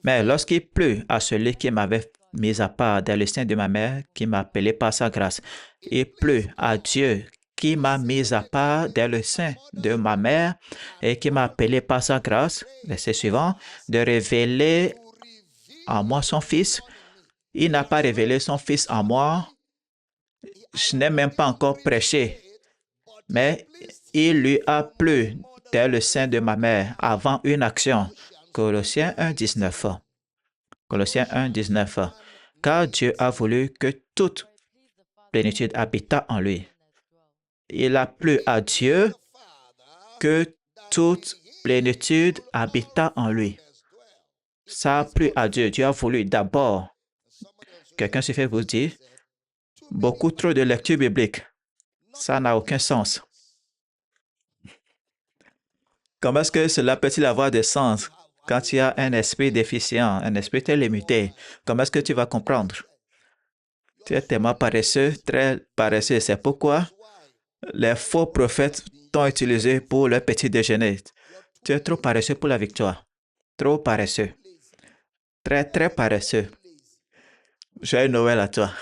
Mais lorsqu'il plut à celui qui m'avait mis à part dans le sein de ma mère, qui m'a appelé par sa grâce, il plut à Dieu qui m'a mis à part dans le sein de ma mère et qui m'a appelé par sa grâce, verset suivant, de révéler en moi son Fils. Il n'a pas révélé son Fils en moi. Je n'ai même pas encore prêché, mais il lui a plu dès le sein de ma mère avant une action. Colossiens 1, 19. Colossiens 1, 19. Car Dieu a voulu que toute plénitude habitât en lui. Il a plu à Dieu que toute plénitude habitât en lui. Ça a plu à Dieu. Dieu a voulu d'abord. Quelqu'un se fait vous dire, beaucoup trop de lecture biblique. Ça n'a aucun sens. Comment est-ce que cela peut-il avoir de sens quand tu as un esprit déficient, un esprit très limité? Comment est-ce que tu vas comprendre? Tu es tellement paresseux, très paresseux. C'est pourquoi les faux prophètes t'ont utilisé pour le petit déjeuner. Tu es trop paresseux pour la victoire. Trop paresseux. Très, très paresseux. Joyeux Noël à toi.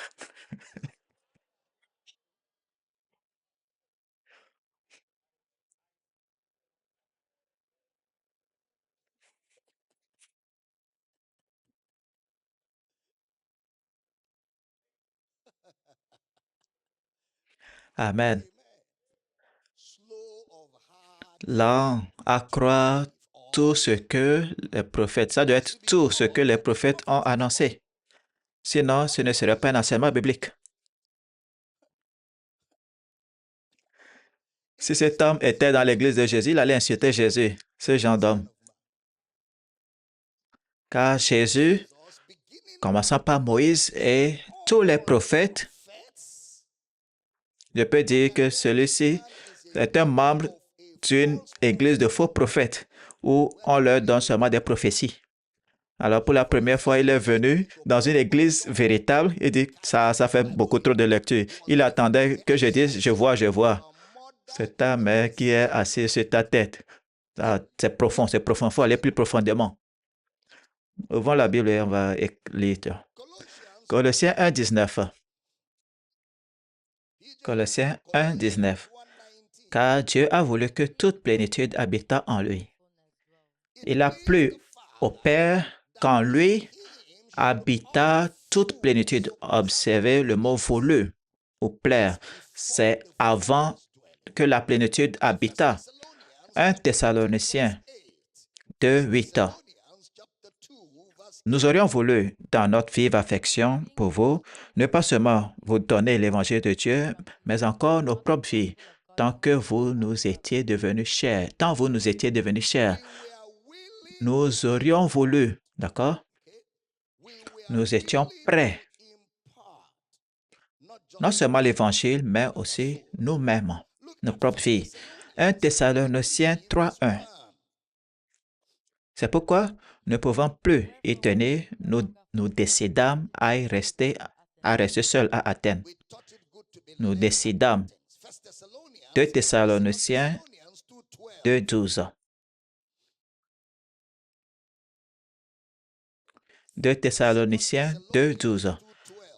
Amen. Lent à croire tout ce que les prophètes, ça doit être tout ce que les prophètes ont annoncé. Sinon, ce ne serait pas un enseignement biblique. Si cet homme était dans l'église de Jésus, il allait insulter Jésus, ce genre d'homme. Car Jésus, commençant par Moïse et tous les prophètes, je peux dire que celui-ci est un membre d'une église de faux prophètes où on leur donne seulement des prophéties. Alors, pour la première fois, il est venu dans une église véritable. Il dit, ça fait beaucoup trop de lecture. Il attendait que je dise, je vois, je vois. C'est ta mère qui est assise sur ta tête. Ah, c'est profond, c'est profond. Il faut aller plus profondément. Ouvrons la Bible et on va lire. Colossiens 1, 19. Colossiens 1, 19. Car Dieu a voulu que toute plénitude habitât en lui. Il a plu au Père qu'en lui habita toute plénitude. Observez le mot voulu ou plaire. C'est avant que la plénitude habita. 1 Thessaloniciens 2, 8. Nous aurions voulu, dans notre vive affection pour vous, ne pas seulement vous donner l'évangile de Dieu, mais encore nos propres vies, tant que vous nous étiez devenus chers. Tant vous nous étiez devenus chers, nous aurions voulu, d'accord? Nous étions prêts, non seulement l'évangile, mais aussi nous-mêmes, nos propres vies. 1 Thessaloniciens 3, 1. C'est pourquoi, ne pouvant plus y tenir, nous décidâmes à rester seuls à Athènes. Nous décidâmes. 2 Thessaloniciens 2, 12. 2 Thessaloniciens 2, 12.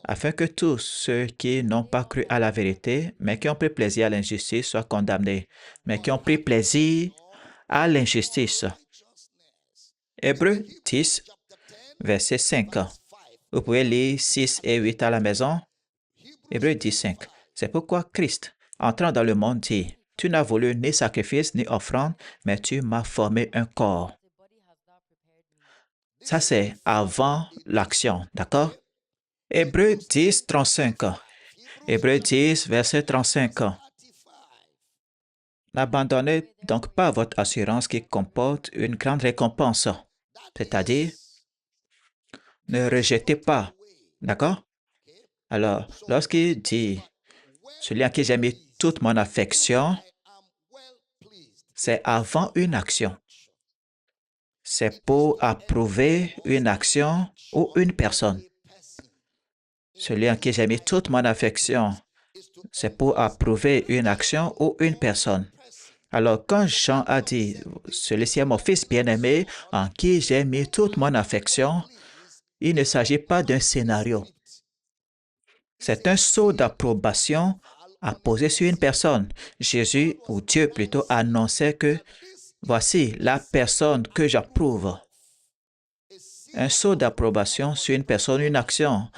Afin que tous ceux qui n'ont pas cru à la vérité, mais qui ont pris plaisir à l'injustice, soient condamnés, mais qui ont pris plaisir à l'injustice. Hébreux 10, verset 5. Vous pouvez lire 6 et 8 à la maison. Hébreux 10, 5. C'est pourquoi Christ, entrant dans le monde, dit, « Tu n'as voulu ni sacrifice ni offrande, mais tu m'as formé un corps. » Ça, c'est avant l'action, d'accord? Hébreux 10, 35. Hébreux 10, verset 35. N'abandonnez donc pas votre assurance qui comporte une grande récompense, c'est-à-dire, ne rejetez pas, d'accord? Alors, lorsqu'il dit, celui à qui j'ai mis toute mon affection, c'est avant une action. C'est pour approuver une action ou une personne. Celui à qui j'ai mis toute mon affection, c'est pour approuver une action ou une personne. Alors, quand Jean a dit, celui-ci est mon fils bien-aimé, en qui j'ai mis toute mon affection, il ne s'agit pas d'un scénario. C'est un sceau d'approbation apposé sur une personne. Jésus, ou Dieu plutôt, annonçait que voici la personne que j'approuve. Un sceau d'approbation sur une personne, une action,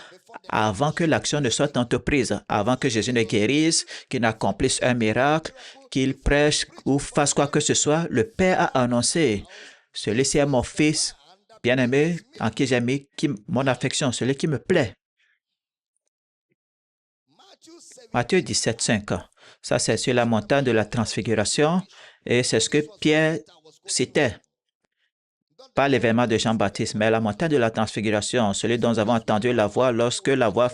avant que l'action ne soit entreprise, avant que Jésus ne guérisse, qu'il n'accomplisse un miracle, qu'il prêche ou fasse quoi que ce soit, le Père a annoncé, celui-ci est mon fils bien-aimé, en qui j'ai mis mon affection, celui qui me plaît. Matthieu 17, 5. Ça, c'est sur la montagne de la transfiguration et c'est ce que Pierre citait. Pas l'événement de Jean-Baptiste, mais la montagne de la transfiguration, celui dont nous avons entendu la voix lorsque la voix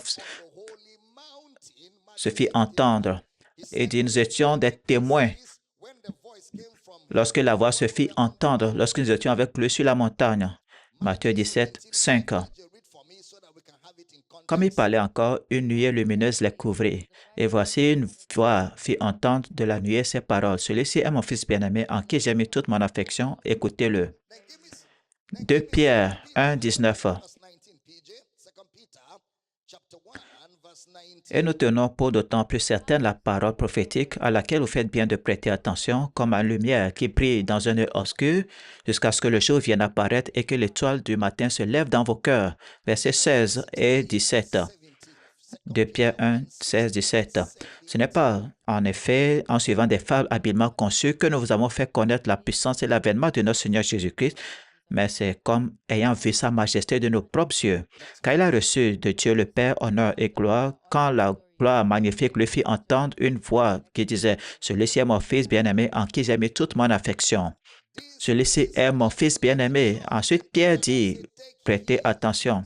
se fit entendre. Et dit, nous étions des témoins lorsque la voix se fit entendre, lorsque nous étions avec lui sur la montagne. Matthieu 17, 5. Comme il parlait encore, une nuée lumineuse les couvrit. Et voici une voix fit entendre de la nuée ces paroles. Celui-ci est mon fils bien-aimé, en qui j'ai mis toute mon affection. Écoutez-le. 2 Pierre 1, 19. Et nous tenons pour d'autant plus certaine la parole prophétique à laquelle vous faites bien de prêter attention, comme une lumière qui brille dans un lieu obscur, jusqu'à ce que le jour vienne apparaître et que l'étoile du matin se lève dans vos cœurs. Versets 16 et 17. 2 Pierre 1, 16, 17. Ce n'est pas, en effet, en suivant des fables habilement conçues que nous vous avons fait connaître la puissance et l'avènement de notre Seigneur Jésus-Christ, mais c'est comme ayant vu sa majesté de nos propres yeux. Car il a reçu de Dieu le Père honneur et gloire quand la gloire magnifique lui fit entendre une voix qui disait « Celui-ci est mon Fils bien-aimé en qui j'ai mis toute mon affection. » Celui-ci est mon Fils bien-aimé. Ensuite, Pierre dit « Prêtez attention. »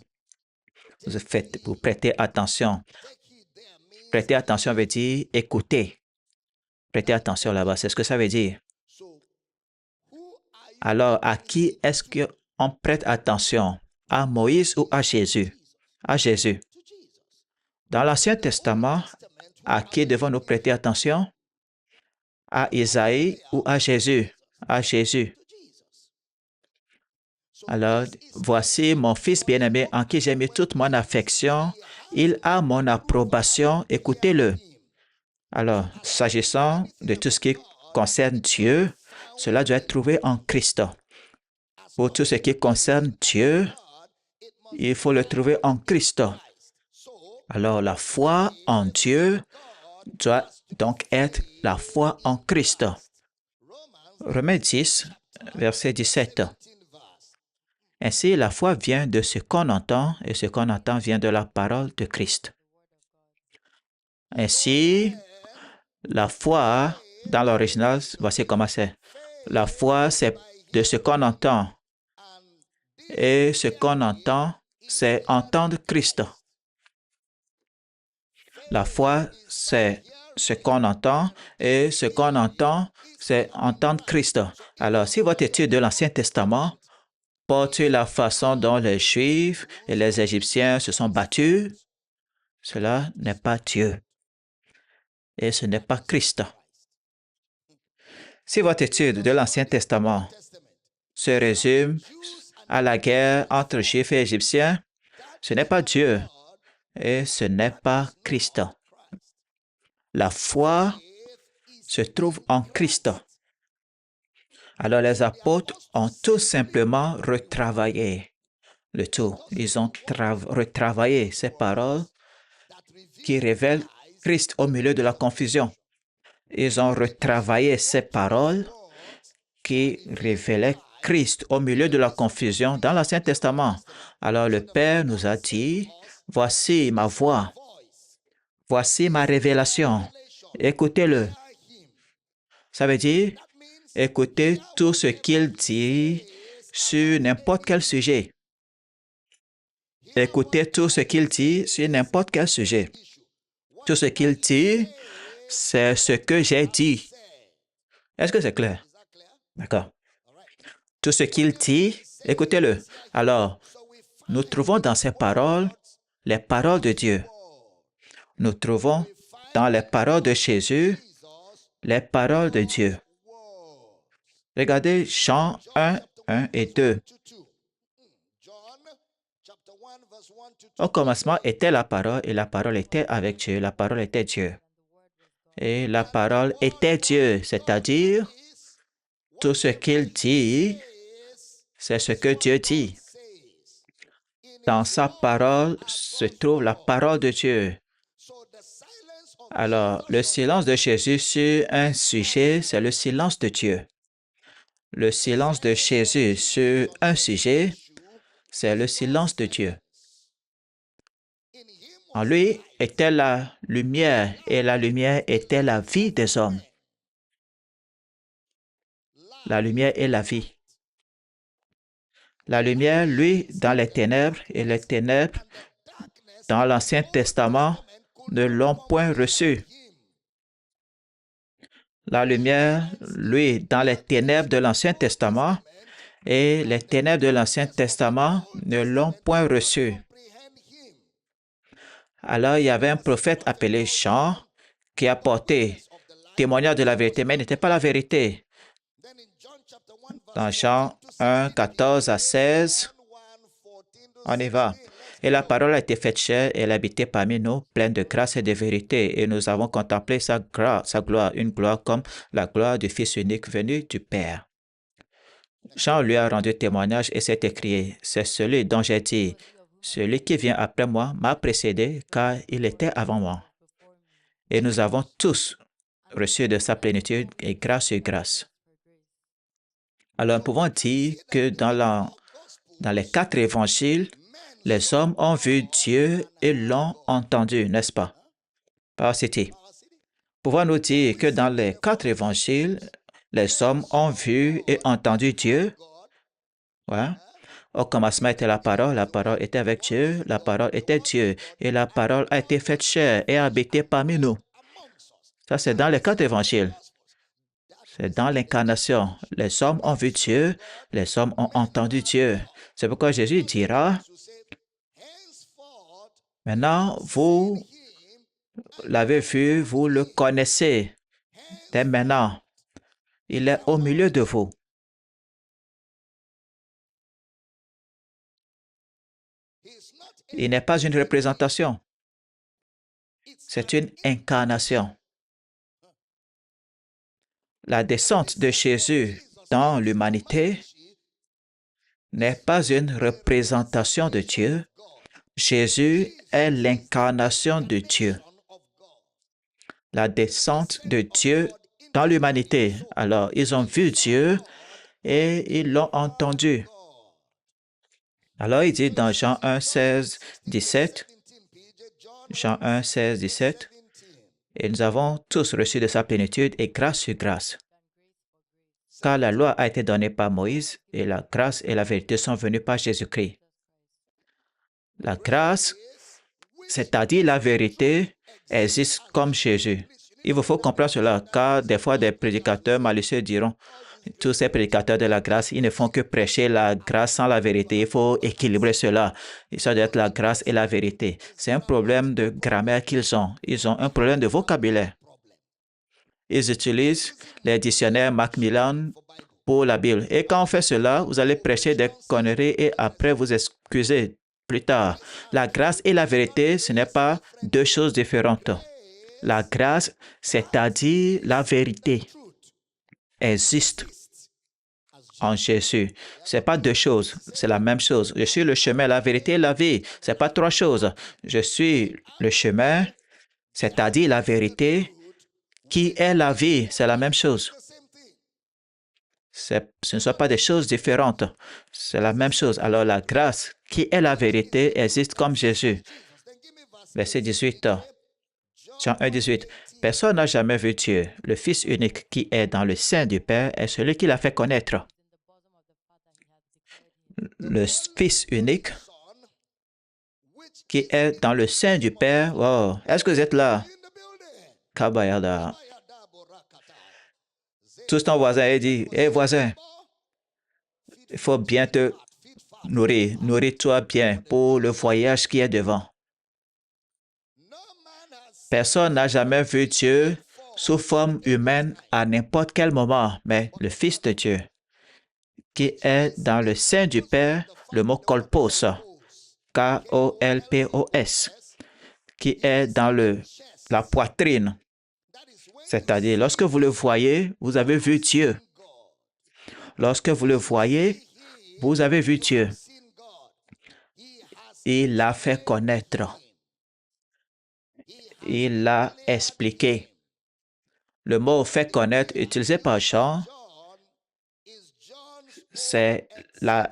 Vous prêtez attention. Prêtez attention veut dire écoutez. Prêtez attention là-bas, c'est ce que ça veut dire. Alors, à qui est-ce qu'on prête attention? À Moïse ou à Jésus? À Jésus. Dans l'Ancien Testament, à qui devons-nous prêter attention? À Isaïe ou à Jésus? À Jésus. Alors, voici mon Fils bien-aimé en qui j'ai mis toute mon affection. Il a mon approbation. Écoutez-le. Alors, s'agissant de tout ce qui concerne Dieu, cela doit être trouvé en Christ. Pour tout ce qui concerne Dieu, il faut le trouver en Christ. Alors, la foi en Dieu doit donc être la foi en Christ. Romains 10, verset 17. Ainsi, la foi vient de ce qu'on entend et ce qu'on entend vient de la parole de Christ. Ainsi, la foi, dans l'original, voici comment c'est. La foi, c'est de ce qu'on entend. Et ce qu'on entend, c'est entendre Christ. La foi, c'est ce qu'on entend et ce qu'on entend, c'est entendre Christ. Alors, si votre étude de l'Ancien Testament porte sur la façon dont les Juifs et les Égyptiens se sont battus, cela n'est pas Dieu. Et ce n'est pas Christ. Si votre étude de l'Ancien Testament se résume à la guerre entre Juifs et Égyptiens, ce n'est pas Dieu et ce n'est pas Christ. La foi se trouve en Christ. Alors les apôtres ont tout simplement retravaillé le tout. Ils ont retravaillé ces paroles qui révèlent Christ au milieu de la confusion. Ils ont retravaillé ces paroles qui révélaient Christ au milieu de la confusion dans l'Ancien Testament. Alors le Père nous a dit, voici ma voix, voici ma révélation, écoutez-le. Ça veut dire, écoutez tout ce qu'il dit sur n'importe quel sujet. Écoutez tout ce qu'il dit sur n'importe quel sujet. Tout ce qu'il dit, c'est ce que j'ai dit. Est-ce que c'est clair? D'accord. Tout ce qu'il dit, écoutez-le. Alors, nous trouvons dans ces paroles les paroles de Dieu. Nous trouvons dans les paroles de Jésus les paroles de Dieu. Regardez Jean 1, 1 et 2. Au commencement était la parole et la parole était avec Dieu. La parole était Dieu. Et la parole était Dieu, c'est-à-dire tout ce qu'il dit, c'est ce que Dieu dit. Dans sa parole se trouve la parole de Dieu. Alors, le silence de Jésus sur un sujet, c'est le silence de Dieu. Le silence de Jésus sur un sujet, c'est le silence de Dieu. En lui était la lumière et la lumière était la vie des hommes. La lumière est la vie. La lumière, lui, dans les ténèbres et les ténèbres, dans l'Ancien Testament, ne l'ont point reçu. La lumière, lui, dans les ténèbres de l'Ancien Testament et les ténèbres de l'Ancien Testament ne l'ont point reçu. Alors, il y avait un prophète appelé Jean qui a porté témoignage de la vérité, mais il n'était pas la vérité. Dans Jean 1, 14 à 16, on y va. Et la parole a été faite chair et elle habitait parmi nous, pleine de grâce et de vérité. Et nous avons contemplé sa gloire, une gloire comme la gloire du Fils unique venu du Père. Jean lui a rendu témoignage et s'est écrié, c'est celui dont j'ai dit, celui qui vient après moi m'a précédé car il était avant moi. Et nous avons tous reçu de sa plénitude et grâce sur grâce. Alors, nous pouvons dire que dans les 4 évangiles, les hommes ont vu Dieu et l'ont entendu, n'est-ce pas? Par cité. Pouvons-nous dire que dans les 4 évangiles, les hommes ont vu et entendu Dieu? Ouais. Au commencement était la parole était avec Dieu, la parole était Dieu, et la parole a été faite chair et a habité parmi nous. Ça, c'est dans les 4 évangiles. C'est dans l'incarnation. Les hommes ont vu Dieu, les hommes ont entendu Dieu. C'est pourquoi Jésus dira, maintenant, vous l'avez vu, vous le connaissez. Dès maintenant, il est au milieu de vous. Il n'est pas une représentation. C'est une incarnation. La descente de Jésus dans l'humanité n'est pas une représentation de Dieu. Jésus est l'incarnation de Dieu. La descente de Dieu dans l'humanité. Alors, ils ont vu Dieu et ils l'ont entendu. Alors, il dit dans Jean 1, 16, 17, Jean 1, 16, 17, et nous avons tous reçu de sa plénitude et grâce sur grâce. Car la loi a été donnée par Moïse et la grâce et la vérité sont venues par Jésus-Christ. La grâce, c'est-à-dire la vérité, existe comme Jésus. Il vous faut comprendre cela, car des fois des prédicateurs malicieux diront, tous ces prédicateurs de la grâce, ils ne font que prêcher la grâce sans la vérité. Il faut équilibrer cela. Ça doit être la grâce et la vérité. C'est un problème de grammaire qu'ils ont. Ils ont un problème de vocabulaire. Ils utilisent les dictionnaires Macmillan pour la Bible. Et quand on fait cela, vous allez prêcher des conneries et après vous excuser plus tard. La grâce et la vérité, ce n'est pas deux choses différentes. La grâce, c'est-à-dire la vérité, existe en Jésus. Ce n'est pas deux choses, c'est la même chose. Je suis le chemin, la vérité et la vie. Ce n'est pas trois choses. Je suis le chemin, c'est-à-dire la vérité, qui est la vie. C'est la même chose. Ce ne sont pas des choses différentes. C'est la même chose. Alors la grâce, qui est la vérité, existe comme Jésus. Verset 18. Jean 1, 18. Personne n'a jamais vu Dieu. Le Fils unique qui est dans le sein du Père est celui qui l'a fait connaître. Le Fils unique qui est dans le sein du Père. Wow. Est-ce que vous êtes là? Kabayada. Tous ton voisin et dit, hé voisin, il faut bien te nourrir. Nourris-toi bien pour le voyage qui est devant. Personne n'a jamais vu Dieu sous forme humaine à n'importe quel moment, mais le Fils de Dieu, qui est dans le sein du Père, le mot kolpos, K-O-L-P-O-S, qui est dans la poitrine. C'est-à-dire, lorsque vous le voyez, vous avez vu Dieu. Lorsque vous le voyez, vous avez vu Dieu. Il l'a fait connaître. Il l'a expliqué. Le mot « fait connaître » utilisé par Jean, c'est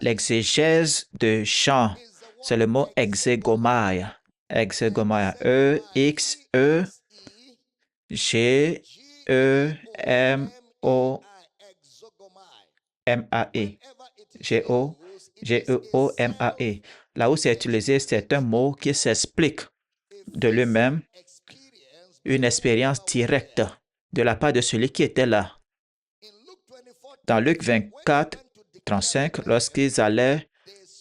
l'exégèse de Jean. C'est le mot exégomai. Exégomai. E-X-E-G-E-M-O-M-A-E. G-O-G-E-O-M-A-E. Là où c'est utilisé, c'est un mot qui s'explique de lui-même, une expérience directe de la part de celui qui était là. Dans Luc 24, 35, lorsqu'ils allaient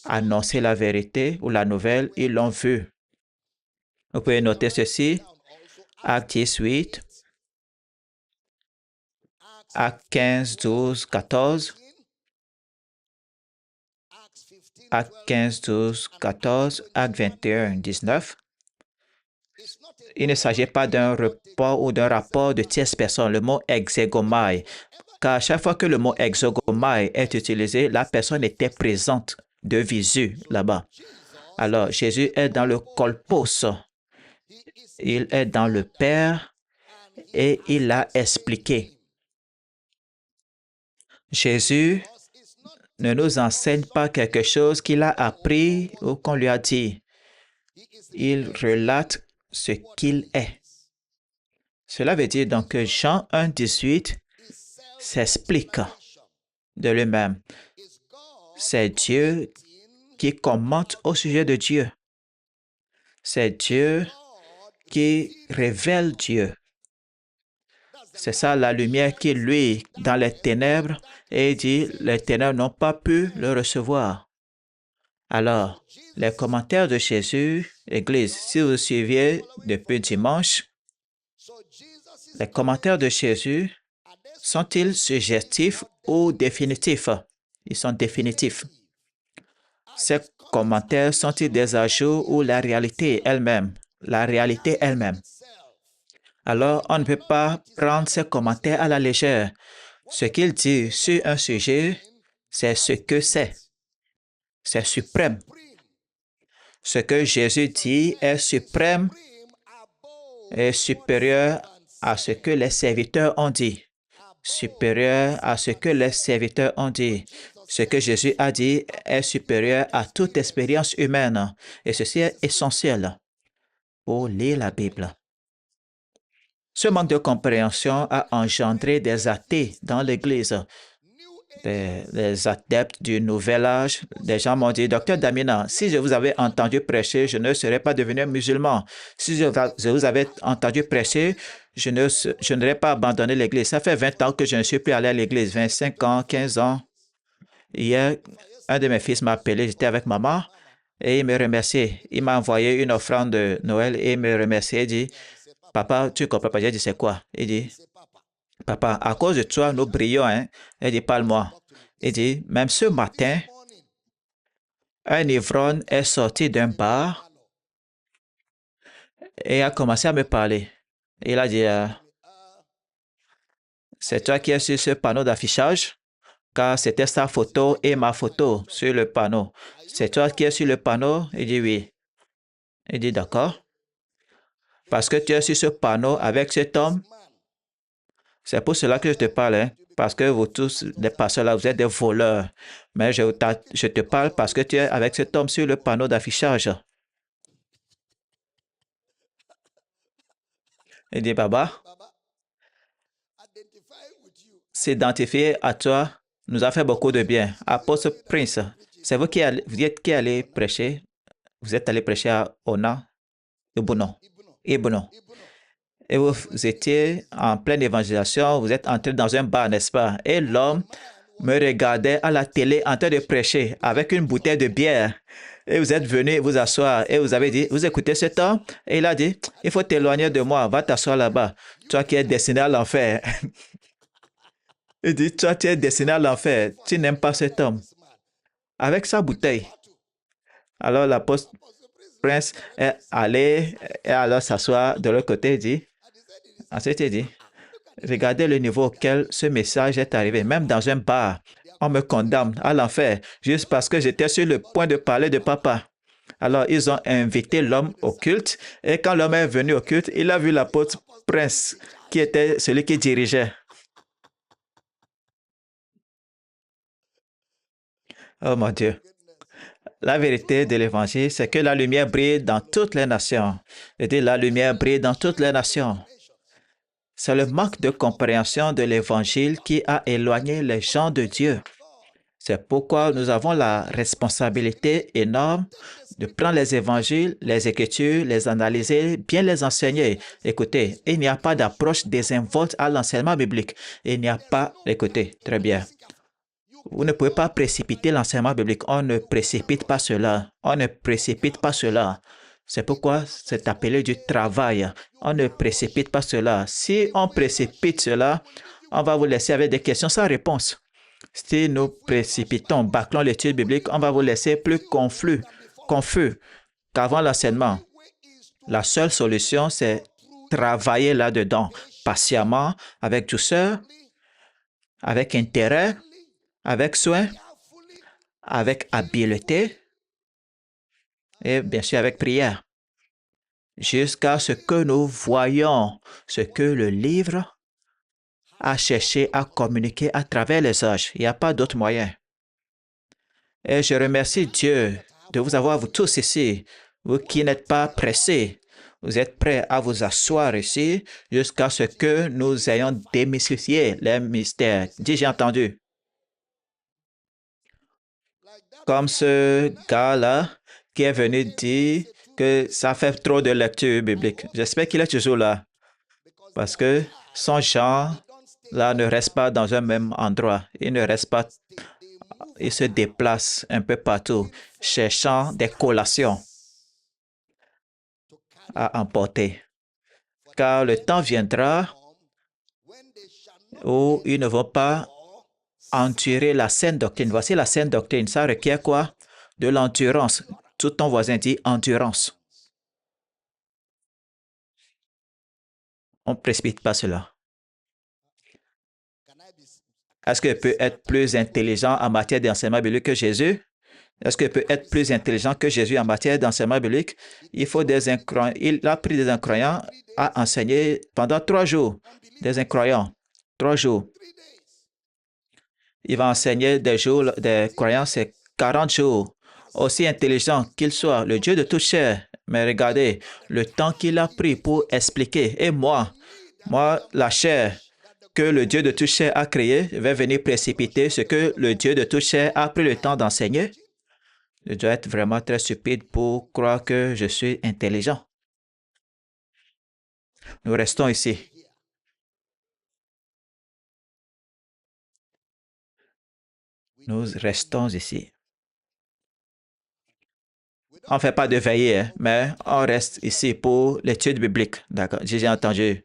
annoncer la vérité ou la nouvelle, ils l'ont vu. Vous pouvez noter ceci. Acte 18, Acte 15, 12, 14. Acte 15, 12, 14, Acte 21, 19. Il ne s'agit pas d'un report ou d'un rapport de tierce personne, le mot exégomai. Car à chaque fois que le mot exégomai est utilisé, la personne était présente de visu là-bas. Alors, Jésus est dans le kolpos. Il est dans le Père et il l'a expliqué. Jésus ne nous enseigne pas quelque chose qu'il a appris ou qu'on lui a dit. Il relate ce qu'il est. Cela veut dire donc que Jean 1,18 s'explique de lui-même. C'est Dieu qui commente au sujet de Dieu. C'est Dieu qui révèle Dieu. C'est ça la lumière qui luit dans les ténèbres et il dit, les ténèbres n'ont pas pu le recevoir. Alors, les commentaires de Jésus, Église, si vous suiviez depuis dimanche, les commentaires de Jésus sont-ils suggestifs ou définitifs? Ils sont définitifs. Ces commentaires sont-ils des ajouts ou la réalité elle-même? La réalité elle-même. Alors, on ne peut pas prendre ces commentaires à la légère. Ce qu'il dit sur un sujet, c'est ce que c'est. C'est suprême. Ce que Jésus dit est suprême et supérieur à ce que les serviteurs ont dit. Supérieur à ce que les serviteurs ont dit. Ce que Jésus a dit est supérieur à toute expérience humaine. Et ceci est essentiel pour lire la Bible. Ce manque de compréhension a engendré des athées dans l'Église. Des adeptes du Nouvel Âge, des gens m'ont dit, Docteur Damina, si je vous avais entendu prêcher, je ne serais pas devenu musulman. Si je vous avais entendu prêcher, je n'aurais pas abandonné l'Église. Ça fait 20 ans que je ne suis plus allé à l'Église, 25 ans, 15 ans. Hier, un de mes fils m'a appelé, j'étais avec maman, et il me remerciait. Il m'a envoyé une offrande de Noël et il me remerciait. Il dit, Papa, tu comprends pas? J'ai dit, c'est quoi? Il dit, Papa, à cause de toi, nous brillons. Hein? Il dit, parle-moi. Il dit, même ce matin, un ivrogne est sorti d'un bar et a commencé à me parler. Il a dit, c'est toi qui es sur ce panneau d'affichage? Car c'était sa photo et ma photo sur le panneau. C'est toi qui es sur le panneau? Il dit, oui. Il dit, d'accord. Parce que tu es sur ce panneau avec cet homme, c'est pour cela que je te parle, hein? Parce que vous tous, les pasteurs là, vous êtes des voleurs. Mais je te parle parce que tu es avec cet homme sur le panneau d'affichage. Il dit, Baba, s'identifier à toi nous a fait beaucoup de bien. Apôtre Prince, c'est vous vous êtes qui allez prêcher? Vous êtes allé prêcher à Ona, Ibuno. Et vous étiez en pleine évangélisation, vous êtes entré dans un bar, n'est-ce pas? Et l'homme me regardait à la télé en train de prêcher avec une bouteille de bière. Et vous êtes venu vous asseoir et vous avez dit, vous écoutez cet homme? Et il a dit, il faut t'éloigner de moi, va t'asseoir là-bas. Toi qui es destiné à l'enfer. Il dit, toi tu es destiné à l'enfer, tu n'aimes pas cet homme. Avec sa bouteille. Alors l'apôtre Prince est allé et alors s'asseoir de l'autre côté et dit, ensuite il dit, regardez le niveau auquel ce message est arrivé. Même dans un bar, on me condamne à l'enfer juste parce que j'étais sur le point de parler de papa. Alors, ils ont invité l'homme au culte et quand l'homme est venu au culte, il a vu l'apôtre Prince qui était celui qui dirigeait. Oh mon Dieu. La vérité de l'évangile, c'est que la lumière brille dans toutes les nations. Je dis, la lumière brille dans toutes les nations. C'est le manque de compréhension de l'évangile qui a éloigné les gens de Dieu. C'est pourquoi nous avons la responsabilité énorme de prendre les évangiles, les écritures, les analyser, bien les enseigner. Écoutez, il n'y a pas d'approche désinvolte à l'enseignement biblique. Il n'y a pas, écoutez, très bien. Vous ne pouvez pas précipiter l'enseignement biblique. On ne précipite pas cela. On ne précipite pas cela. C'est pourquoi c'est appelé du travail. On ne précipite pas cela. Si on précipite cela, on va vous laisser avec des questions sans réponse. Si nous précipitons, bâclons l'étude biblique, on va vous laisser plus confus qu'avant l'enseignement. La seule solution, c'est travailler là-dedans, patiemment, avec douceur, avec intérêt, avec soin, avec habileté. et bien sûr avec prière, jusqu'à ce que nous voyions ce que le livre a cherché à communiquer à travers les âges. Il n'y a pas d'autre moyen. Et je remercie Dieu de vous avoir, vous tous ici, vous qui n'êtes pas pressés. Vous êtes prêts à vous asseoir ici jusqu'à ce que nous ayons démystifié les mystères. Dis, j'ai entendu. Comme ce gars-là qui est venu dire que ça fait trop de lecture biblique. J'espère qu'il est toujours là parce que son genre là ne reste pas dans un même endroit. Il ne reste pas, il se déplace un peu partout, cherchant des collations à emporter. Car le temps viendra où ils ne vont pas endurer la saine doctrine. Voici la saine doctrine. Ça requiert quoi? De l'endurance. Tout ton voisin dit endurance. On ne précipite pas cela. Est-ce qu'il peut être plus intelligent en matière d'enseignement biblique que Jésus? Est-ce qu'il peut être plus intelligent que Jésus en matière d'enseignement biblique? Il a pris des incroyants à enseigner pendant 3 jours. Des incroyants. 3 jours. Il va enseigner des croyants, c'est 40 jours. Aussi intelligent qu'il soit, le Dieu de toute chair. Mais regardez, le temps qu'il a pris pour expliquer. Et moi, la chair que le Dieu de toute chair a créée, va venir précipiter ce que le Dieu de toute chair a pris le temps d'enseigner. Je dois être vraiment très stupide pour croire que je suis intelligent. Nous restons ici. Nous restons ici. On ne fait pas de veillée, hein, mais on reste ici pour l'étude biblique. D'accord, j'ai entendu.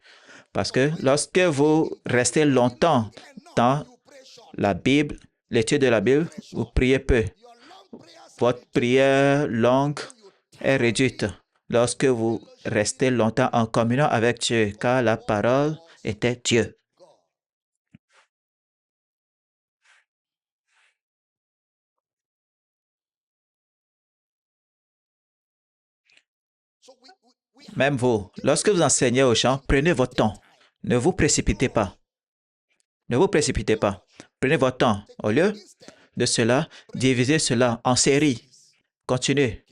Parce que lorsque vous restez longtemps dans la Bible, l'étude de la Bible, vous priez peu. Votre prière longue est réduite lorsque vous restez longtemps en communion avec Dieu, car la parole était Dieu. Même vous, lorsque vous enseignez aux gens, prenez votre temps. Ne vous précipitez pas. Ne vous précipitez pas. Prenez votre temps. Au lieu de cela, divisez cela en séries. Continuez,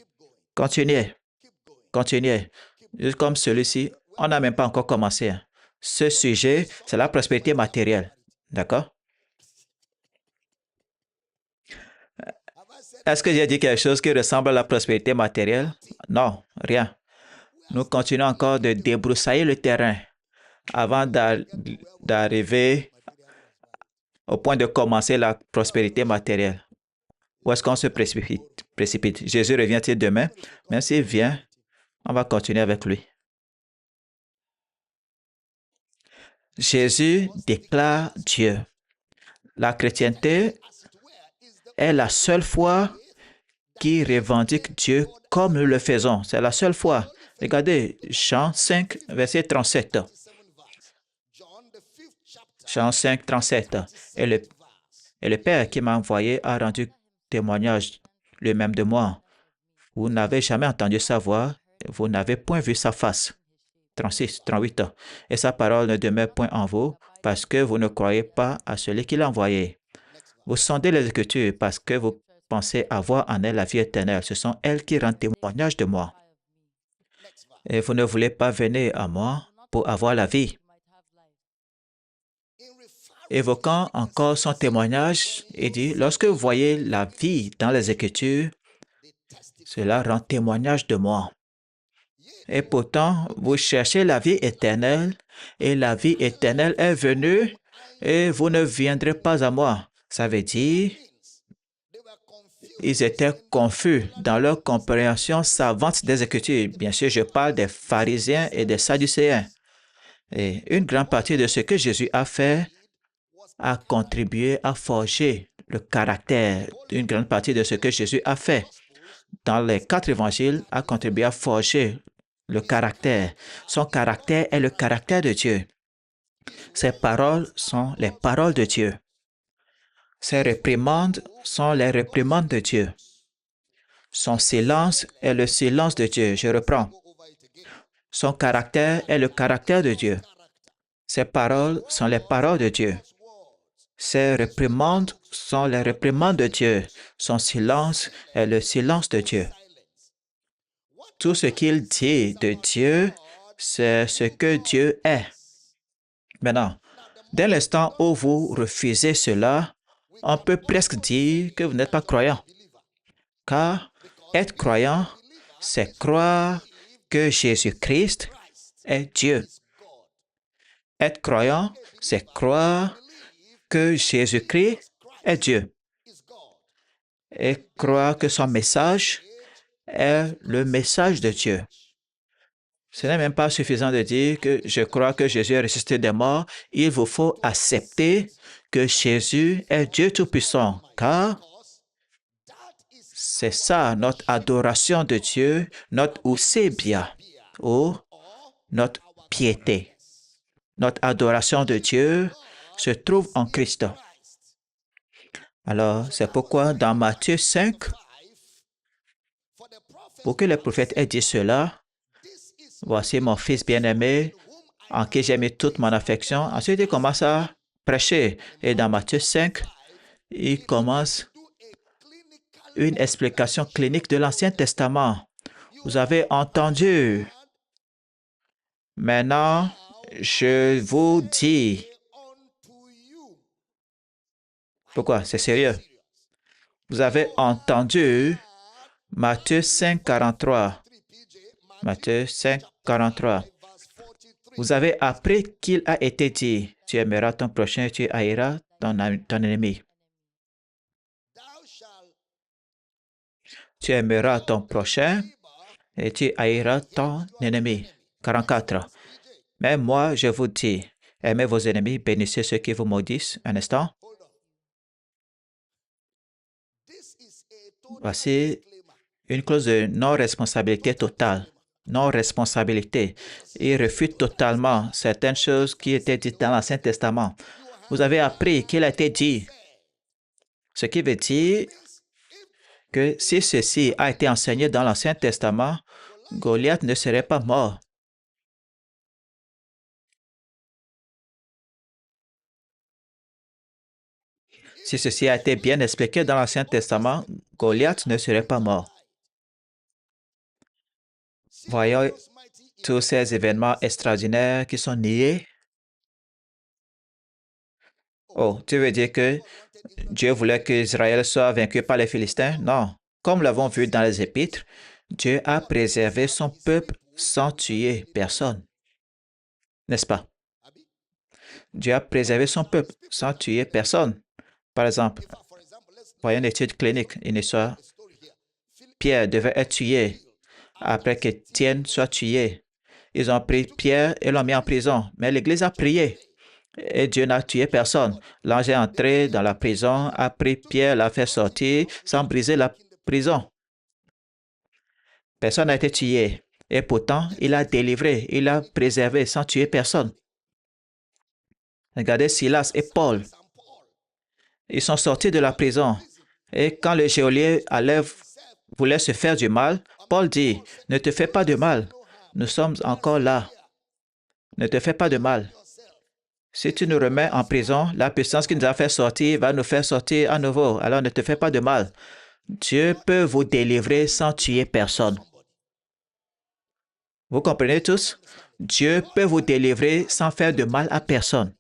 continuez, continuez. Juste comme celui-ci, on n'a même pas encore commencé. Ce sujet, c'est la prospérité matérielle. D'accord? Est-ce que j'ai dit quelque chose qui ressemble à la prospérité matérielle? Non, rien. Nous continuons encore de débroussailler le terrain avant d'arriver au point de commencer la prospérité matérielle. Où est-ce qu'on se précipite? Jésus revient-il demain? Même s'il vient, on va continuer avec lui. Jésus déclare Dieu. La chrétienté est la seule foi qui revendique Dieu comme nous le faisons. C'est la seule foi. Regardez, Jean 5, verset 37. Jean 5, 37. Et le Père qui m'a envoyé a rendu témoignage lui-même de moi. Vous n'avez jamais entendu sa voix, vous n'avez point vu sa face. 36, 38. Et sa parole ne demeure point en vous, parce que vous ne croyez pas à celui qui l'a envoyé. Vous sondez les Écritures parce que vous pensez avoir en elles la vie éternelle. Ce sont elles qui rendent témoignage de moi. Et vous ne voulez pas venir à moi pour avoir la vie. Évoquant encore son témoignage, il dit, lorsque vous voyez la vie dans les Écritures, cela rend témoignage de moi. Et pourtant, vous cherchez la vie éternelle, et la vie éternelle est venue, et vous ne viendrez pas à moi. Ça veut dire, ils étaient confus dans leur compréhension savante des Écritures. Bien sûr, je parle des pharisiens et des sadducéens. Et une grande partie de ce que Jésus a fait a contribué à forger le caractère. Une grande partie de ce que Jésus a fait dans les 4 évangiles a contribué à forger le caractère. Son caractère est le caractère de Dieu. Ses paroles sont les paroles de Dieu. Ses réprimandes sont les réprimandes de Dieu. Son silence est le silence de Dieu. Je reprends. Son caractère est le caractère de Dieu. Ses paroles sont les paroles de Dieu. Ses réprimandes sont les réprimandes de Dieu. Son silence est le silence de Dieu. Tout ce qu'il dit de Dieu, c'est ce que Dieu est. Maintenant, dès l'instant où vous refusez cela, on peut presque dire que vous n'êtes pas croyant. Car être croyant, c'est croire que Jésus-Christ est Dieu. Être croyant, c'est croire que Jésus-Christ est Dieu. Et croire que son message est le message de Dieu. Ce n'est même pas suffisant de dire que je crois que Jésus est ressuscité des morts. Il vous faut accepter que Jésus est Dieu Tout-Puissant, car c'est ça notre adoration de Dieu, notre eusébia, ou notre piété. Notre adoration de Dieu se trouve en Christ. Alors, c'est pourquoi dans Matthieu 5, pour que le prophète ait dit cela, voici mon fils bien-aimé, en qui j'ai mis toute mon affection. Ensuite, il commence à prêcher. Et dans Matthieu 5, il commence une explication clinique de l'Ancien Testament. Vous avez entendu. Maintenant, je vous dis. Pourquoi? C'est sérieux. Vous avez entendu Matthieu 5, 43. Matthieu 5, 43. Vous avez appris qu'il a été dit, tu aimeras ton prochain et tu haïras ton ennemi. Tu aimeras ton prochain et tu haïras ton ennemi. 44. Mais moi, je vous dis, aimez vos ennemis, bénissez ceux qui vous maudissent. Un instant. Voici une clause de non-responsabilité totale. Non-responsabilité. Il refute totalement certaines choses qui étaient dites dans l'Ancien Testament. Vous avez appris qu'il a été dit. Ce qui veut dire que si ceci a été enseigné dans l'Ancien Testament, Goliath ne serait pas mort. Si ceci a été bien expliqué dans l'Ancien Testament, Goliath ne serait pas mort. Voyons tous ces événements extraordinaires qui sont niés. Oh, tu veux dire que Dieu voulait qu'Israël soit vaincu par les Philistins? Non. Comme l'avons vu dans les Épîtres, Dieu a préservé son peuple sans tuer personne. N'est-ce pas? Dieu a préservé son peuple sans tuer personne. Par exemple, voyons une étude clinique, une histoire. Pierre devait être tué après qu'Étienne soit tué. Ils ont pris Pierre et l'ont mis en prison. Mais l'Église a prié et Dieu n'a tué personne. L'ange est entré dans la prison, a pris Pierre, l'a fait sortir sans briser la prison. Personne n'a été tué. Et pourtant, il a délivré, il a préservé sans tuer personne. Regardez Silas et Paul. Ils sont sortis de la prison. Et quand le geôlier voulait se faire du mal, Paul dit, « Ne te fais pas de mal. Nous sommes encore là. Ne te fais pas de mal. Si tu nous remets en prison, la puissance qui nous a fait sortir va nous faire sortir à nouveau. Alors ne te fais pas de mal. Dieu peut vous délivrer sans tuer personne. » Vous comprenez tous? Dieu peut vous délivrer sans faire de mal à personne.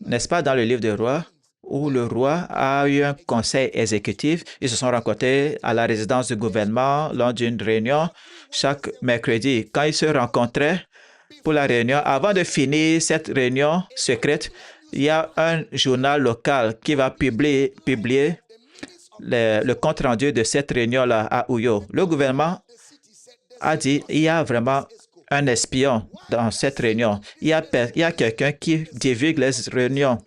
N'est-ce pas dans le livre des rois où le roi a eu un conseil exécutif? Ils se sont rencontrés à la résidence du gouvernement lors d'une réunion chaque mercredi. Quand ils se rencontraient pour la réunion, avant de finir cette réunion secrète, il y a un journal local qui va publier le compte-rendu de cette réunion-là à Uyo. Le gouvernement a dit, il y a vraiment un espion dans cette réunion. Il y a quelqu'un qui divulgue les réunions,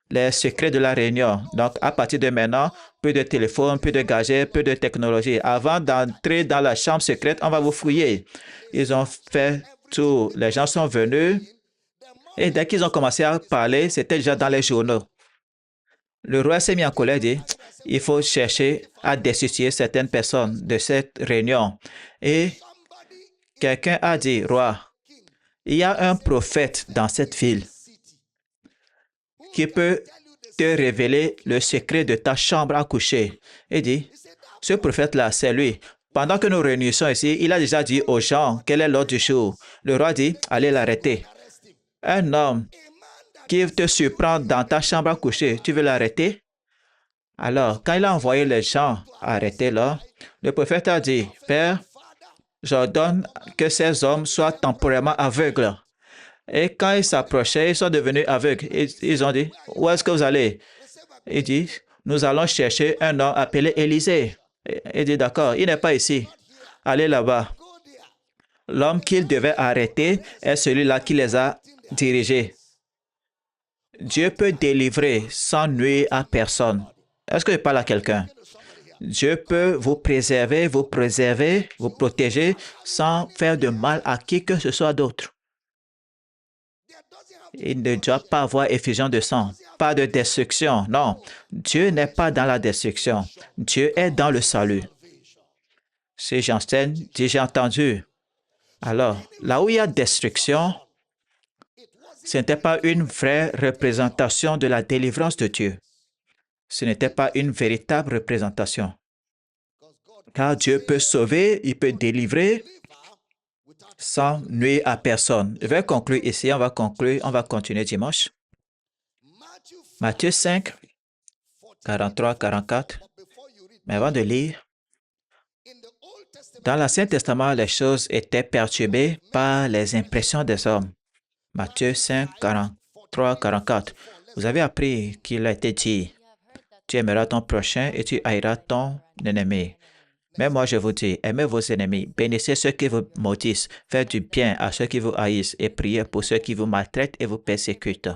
les secrets de la réunion. Donc, à partir de maintenant, peu de téléphone, peu de gadgets, peu de technologie. Avant d'entrer dans la chambre secrète, on va vous fouiller. Ils ont fait tout. Les gens sont venus et dès qu'ils ont commencé à parler, c'était déjà dans les journaux. Le roi s'est mis en colère et dit, il faut chercher à destituer certaines personnes de cette réunion. Et quelqu'un a dit, roi, il y a un prophète dans cette ville qui peut te révéler le secret de ta chambre à coucher. Il dit, ce prophète-là, c'est lui. Pendant que nous réunissons ici, il a déjà dit aux gens quel est l'ordre du jour. Le roi dit, allez l'arrêter. Un homme qui te surprend dans ta chambre à coucher, tu veux l'arrêter? Alors, quand il a envoyé les gens arrêter là, le prophète a dit, Père, j'ordonne que ces hommes soient temporairement aveugles. Et quand ils s'approchaient, ils sont devenus aveugles. Ils ont dit, où est-ce que vous allez? Il dit, nous allons chercher un homme appelé Élisée. Il dit, d'accord, il n'est pas ici. Allez là-bas. L'homme qu'il devait arrêter est celui-là qui les a dirigés. Dieu peut délivrer sans nuire à personne. Est-ce que je parle à quelqu'un? Dieu peut vous préserver, vous protéger sans faire de mal à qui que ce soit d'autre. Il ne doit pas avoir effusion de sang, pas de destruction. Non, Dieu n'est pas dans la destruction. Dieu est dans le salut. Si j'enseigne, dit j'ai entendu. Alors, là où il y a destruction, ce n'était pas une vraie représentation de la délivrance de Dieu. Ce n'était pas une véritable représentation. Car Dieu peut sauver, il peut délivrer sans nuire à personne. Je vais conclure ici, on va continuer dimanche. Matthieu 5, 43, 44. Mais avant de lire, dans l'Ancien Testament, les choses étaient perturbées par les impressions des hommes. Matthieu 5, 43, 44. Vous avez appris qu'il a été dit, tu aimeras ton prochain et tu haïras ton ennemi. Mais moi, je vous dis, aimez vos ennemis, bénissez ceux qui vous maudissent, faites du bien à ceux qui vous haïssent et priez pour ceux qui vous maltraitent et vous persécutent.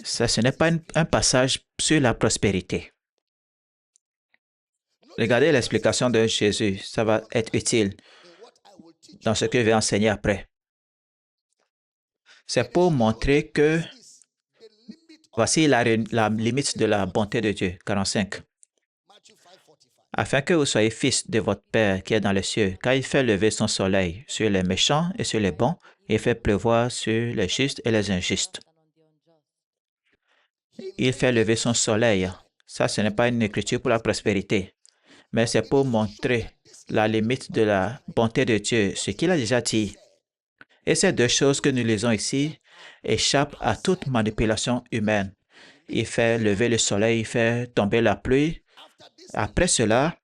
Ça, ce n'est pas un passage sur la prospérité. Regardez l'explication de Jésus, ça va être utile dans ce que je vais enseigner après. C'est pour montrer que voici la limite de la bonté de Dieu, 45. Afin que vous soyez fils de votre Père qui est dans les cieux, car il fait lever son soleil sur les méchants et sur les bons, et fait pleuvoir sur les justes et les injustes. Il fait lever son soleil. Ça, ce n'est pas une écriture pour la prospérité, mais c'est pour montrer la limite de la bonté de Dieu, ce qu'il a déjà dit. Et ces deux choses que nous lisons ici échappent à toute manipulation humaine. Il fait lever le soleil, il fait tomber la pluie. Après cela,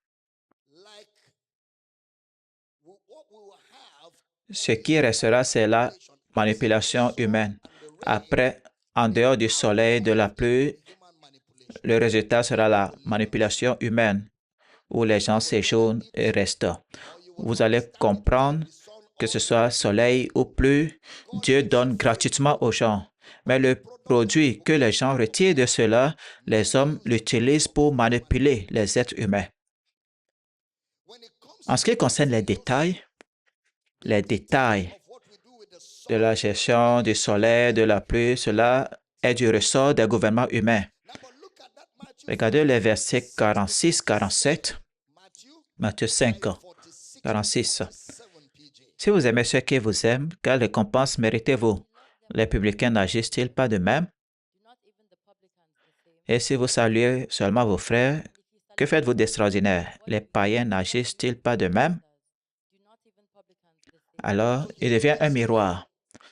ce qui restera, c'est la manipulation humaine. Après, en dehors du soleil, de la pluie, le résultat sera la manipulation humaine, où les gens séjournent et restent. Vous allez comprendre que ce soit soleil ou pluie, Dieu donne gratuitement aux gens. Mais le produit que les gens retirent de cela, les hommes l'utilisent pour manipuler les êtres humains. En ce qui concerne les détails de la gestion du soleil, de la pluie, cela est du ressort des gouvernements humains. Regardez les versets 46-47, Matthieu 5, 46. Si vous aimez ceux qui vous aiment, quelle récompense méritez-vous? Les publicains n'agissent-ils pas de même? Et si vous saluez seulement vos frères, que faites-vous d'extraordinaire? Les païens n'agissent-ils pas de même? Alors, il devient un miroir.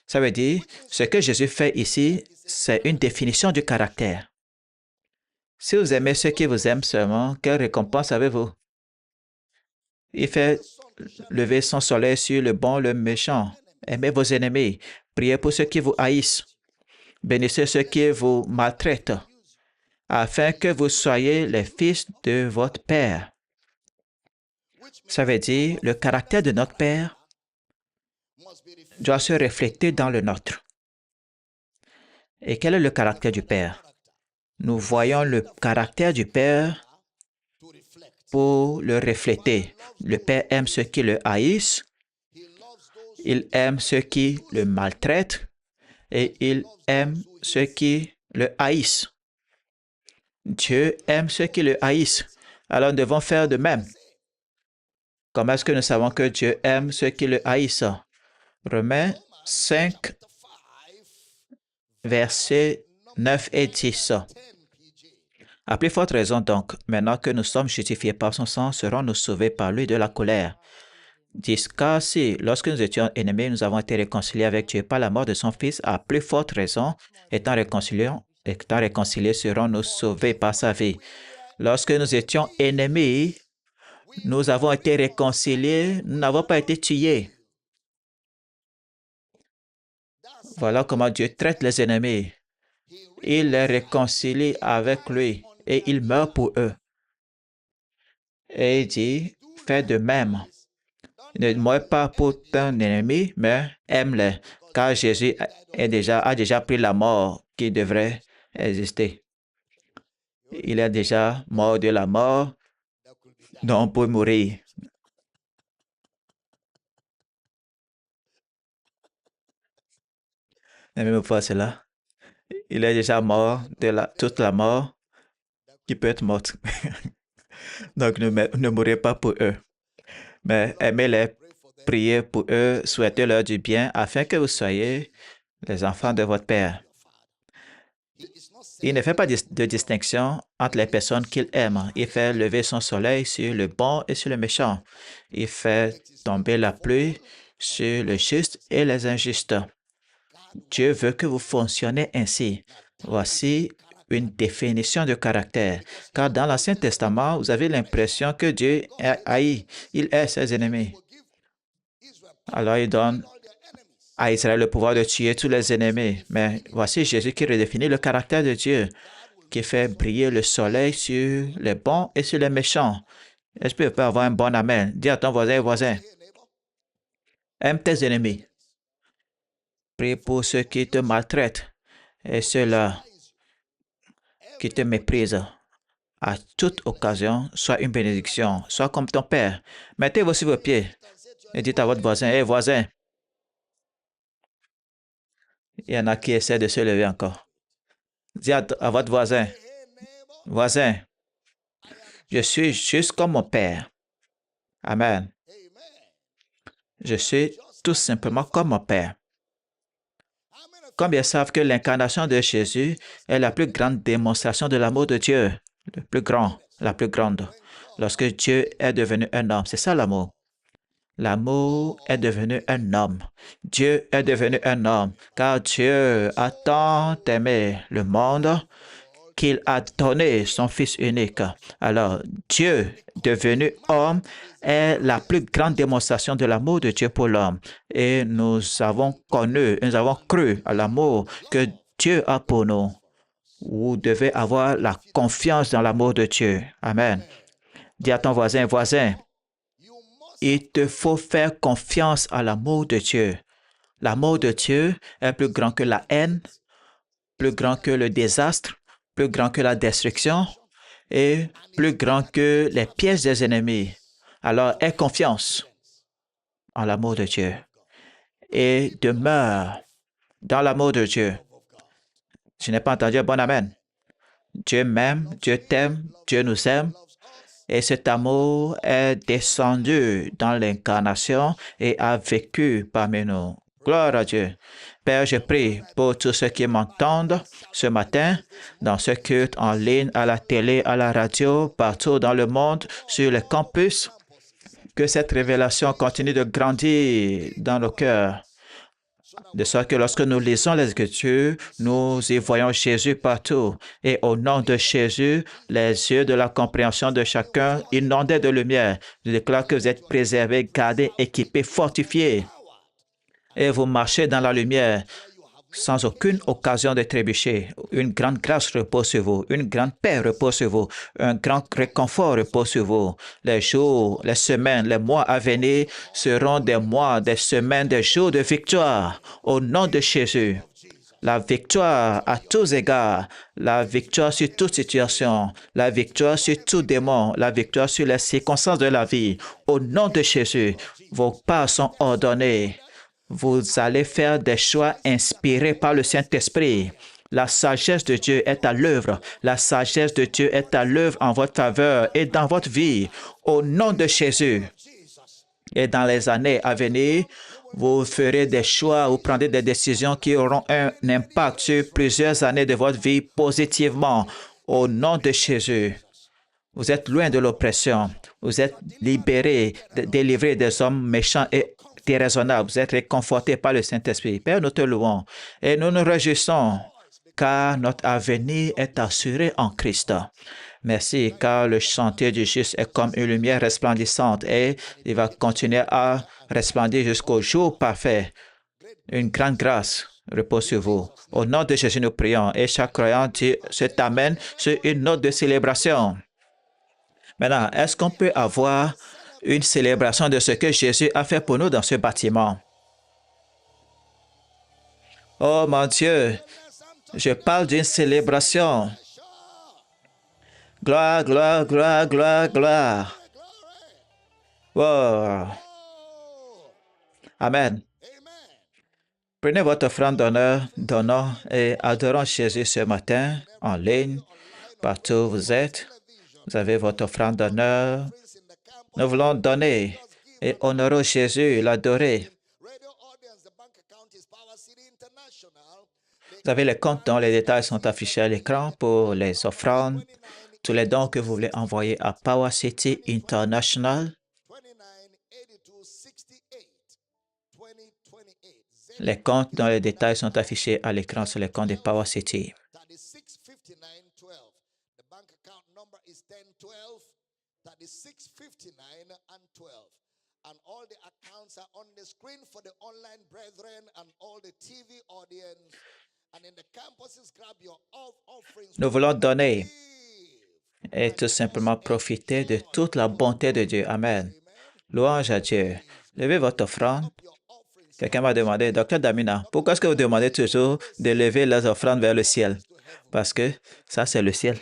Ça veut dire, ce que Jésus fait ici, c'est une définition du caractère. Si vous aimez ceux qui vous aiment seulement, quelle récompense avez-vous? Il fait lever son soleil sur le bon, le méchant. Aimez vos ennemis. Priez pour ceux qui vous haïssent. Bénissez ceux qui vous maltraitent, afin que vous soyez les fils de votre Père. Ça veut dire, le caractère de notre Père doit se refléter dans le nôtre. Et quel est le caractère du Père? Nous voyons le caractère du Père pour le refléter. Le Père aime ceux qui le haïssent, il aime ceux qui le maltraitent et il aime ceux qui le haïssent. Dieu aime ceux qui le haïssent. Alors nous devons faire de même. Comment est-ce que nous savons que Dieu aime ceux qui le haïssent? Romains 5, versets 9 et 10. À plus forte raison donc, maintenant que nous sommes justifiés par son sang, serons-nous sauvés par lui de la colère. 10. Car si, lorsque nous étions ennemis, nous avons été réconciliés avec Dieu par la mort de son Fils, à plus forte raison, étant réconciliés, serons-nous sauvés par sa vie. Lorsque nous étions ennemis, nous avons été réconciliés, nous n'avons pas été tués. Voilà comment Dieu traite les ennemis. Il les réconcilie avec lui et il meurt pour eux. Et il dit, fais de même. Ne meurs pas pour ton ennemi, mais aime-les, car Jésus a déjà pris la mort qui devrait exister. Il est déjà mort de la mort dont on peut mourir. La même fois, cela. Il est déjà mort de toute la mort qui peut être morte. Donc, ne mourrez pas pour eux, mais aimez-les, priez pour eux, souhaitez-leur du bien, afin que vous soyez les enfants de votre Père. Il ne fait pas de distinction entre les personnes qu'il aime. Il fait lever son soleil sur le bon et sur le méchant. Il fait tomber la pluie sur le juste et les injustes. Dieu veut que vous fonctionnez ainsi. Voici une définition de caractère. Car dans l'Ancien Testament, vous avez l'impression que Dieu haït. Il hait ses ennemis. Alors il donne à Israël le pouvoir de tuer tous les ennemis. Mais voici Jésus qui redéfinit le caractère de Dieu, qui fait briller le soleil sur les bons et sur les méchants. Est-ce que tu peux avoir un bon amen? Dis à ton voisin, aime tes ennemis. Prie pour ceux qui te maltraitent et ceux-là qui te méprisent. À toute occasion, sois une bénédiction, sois comme ton Père. Mettez-vous sur vos pieds et dites à votre voisin, hé voisin, il y en a qui essaient de se lever encore. Dites à votre voisin, voisin, je suis juste comme mon Père. Amen. Je suis tout simplement comme mon Père. Combien savent que l'incarnation de Jésus est la plus grande démonstration de l'amour de Dieu, le plus grand, la plus grande. Lorsque Dieu est devenu un homme, c'est ça l'amour. L'amour est devenu un homme. Dieu est devenu un homme, car Dieu a tant aimé le monde qu'il a donné son Fils unique. Alors, Dieu devenu homme est la plus grande démonstration de l'amour de Dieu pour l'homme. Et nous avons cru à l'amour que Dieu a pour nous. Vous devez avoir la confiance dans l'amour de Dieu. Amen. Dis à ton voisin, il te faut faire confiance à l'amour de Dieu. L'amour de Dieu est plus grand que la haine, plus grand que le désastre, plus grand que la destruction et plus grand que les pièges des ennemis. Alors, aie confiance en l'amour de Dieu et demeure dans l'amour de Dieu. Je n'ai pas entendu un bon amen. Dieu m'aime, Dieu t'aime, Dieu nous aime. Et cet amour est descendu dans l'incarnation et a vécu parmi nous. Gloire à Dieu. Père, je prie pour tous ceux qui m'entendent ce matin, dans ce culte en ligne, à la télé, à la radio, partout dans le monde, sur les campus, que cette révélation continue de grandir dans nos cœurs. De sorte que lorsque nous lisons les Écritures, nous y voyons Jésus partout. Et au nom de Jésus, les yeux de la compréhension de chacun inondés de lumière. Je déclare que vous êtes préservés, gardés, équipés, fortifiés. Et vous marchez dans la lumière sans aucune occasion de trébucher. Une grande grâce repose sur vous, une grande paix repose sur vous, un grand réconfort repose sur vous. Les jours, les semaines, les mois à venir seront des mois, des semaines, des jours de victoire. Au nom de Jésus, la victoire à tous égards, la victoire sur toute situation, la victoire sur tout démon, la victoire sur les circonstances de la vie. Au nom de Jésus, vos pas sont ordonnés. vous allez faire des choix inspirés par le Saint-Esprit. La sagesse de Dieu est à l'œuvre. La sagesse de Dieu est à l'œuvre en votre faveur et dans votre vie. Au nom de Jésus. Et dans les années à venir, vous ferez des choix, vous prendrez des décisions qui auront un impact sur plusieurs années de votre vie positivement. Au nom de Jésus. Vous êtes loin de l'oppression. Vous êtes libérés, délivrés des hommes méchants et déraisonnables. Vous êtes réconfortés par le Saint-Esprit. Père, nous te louons et nous nous réjouissons car notre avenir est assuré en Christ. Merci, car le chantier du juste est comme une lumière resplendissante et il va continuer à resplendir jusqu'au jour parfait. Une grande grâce repose sur vous. Au nom de Jésus, nous prions et chaque croyant se t'amène sur une note de célébration. Maintenant, est-ce qu'on peut avoir une célébration de ce que Jésus a fait pour nous dans ce bâtiment? Oh mon Dieu, je parle d'une célébration. Gloire, gloire, gloire, gloire, gloire. Wow. Amen. Prenez votre offrande d'honneur, donnons et adorons Jésus ce matin en ligne, partout où vous êtes. Vous avez votre offrande d'honneur. Nous voulons donner et honorer Jésus, l'adorer. Vous avez les comptes dont les détails sont affichés à l'écran pour les offrandes, tous les dons que vous voulez envoyer à Power City International. Les comptes dont les détails sont affichés à l'écran sur les comptes de Power City. And all the accounts are on the screen for the online brethren and all the TV audience. And in the campuses, grab your offerings. Nous voulons donner et tout simplement profiter de toute la bonté de Dieu. Amen. Louange à Dieu. Levez votre offrande. Quelqu'un m'a demandé, Docteur Damina, pourquoi est-ce que vous demandez toujours de lever les offrandes vers le ciel? Parce que ça, c'est le ciel.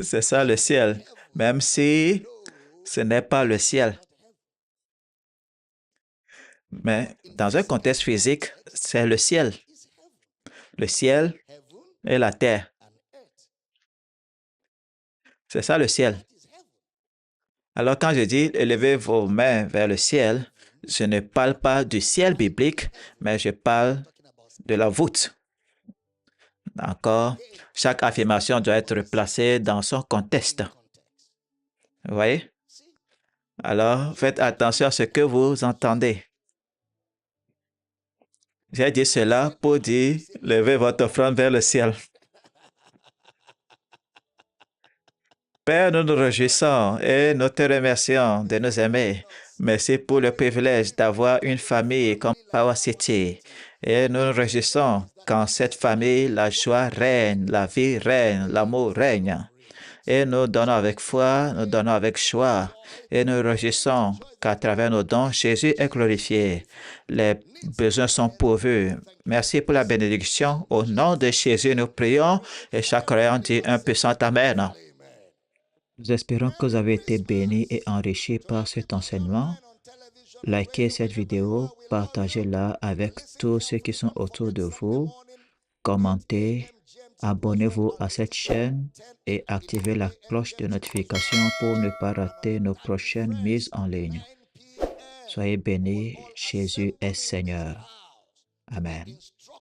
C'est ça le ciel, même si ce n'est pas le ciel. Mais dans un contexte physique, c'est le ciel. Le ciel et la terre. C'est ça le ciel. Alors quand je dis élevez vos mains vers le ciel, je ne parle pas du ciel biblique, mais je parle de la voûte. Encore, chaque affirmation doit être placée dans son contexte. Vous voyez? Alors, faites attention à ce que vous entendez. J'ai dit cela pour dire, levez votre offrande vers le ciel. Père, nous nous réjouissons et nous te remercions de nous aimer. Merci pour le privilège d'avoir une famille comme Power City. Et nous nous réjouissons qu'en cette famille, la joie règne, la vie règne, l'amour règne. Et nous donnons avec foi, nous donnons avec joie. Et nous réjouissons qu'à travers nos dons, Jésus est glorifié. Les besoins sont pourvus. Merci pour la bénédiction. Au nom de Jésus, nous prions et chaque croyant dit un puissant Amen. Nous espérons que vous avez été bénis et enrichis par cet enseignement. Likez cette vidéo, partagez-la avec tous ceux qui sont autour de vous. Commentez, abonnez-vous à cette chaîne et activez la cloche de notification pour ne pas rater nos prochaines mises en ligne. Soyez bénis, Jésus est Seigneur. Amen.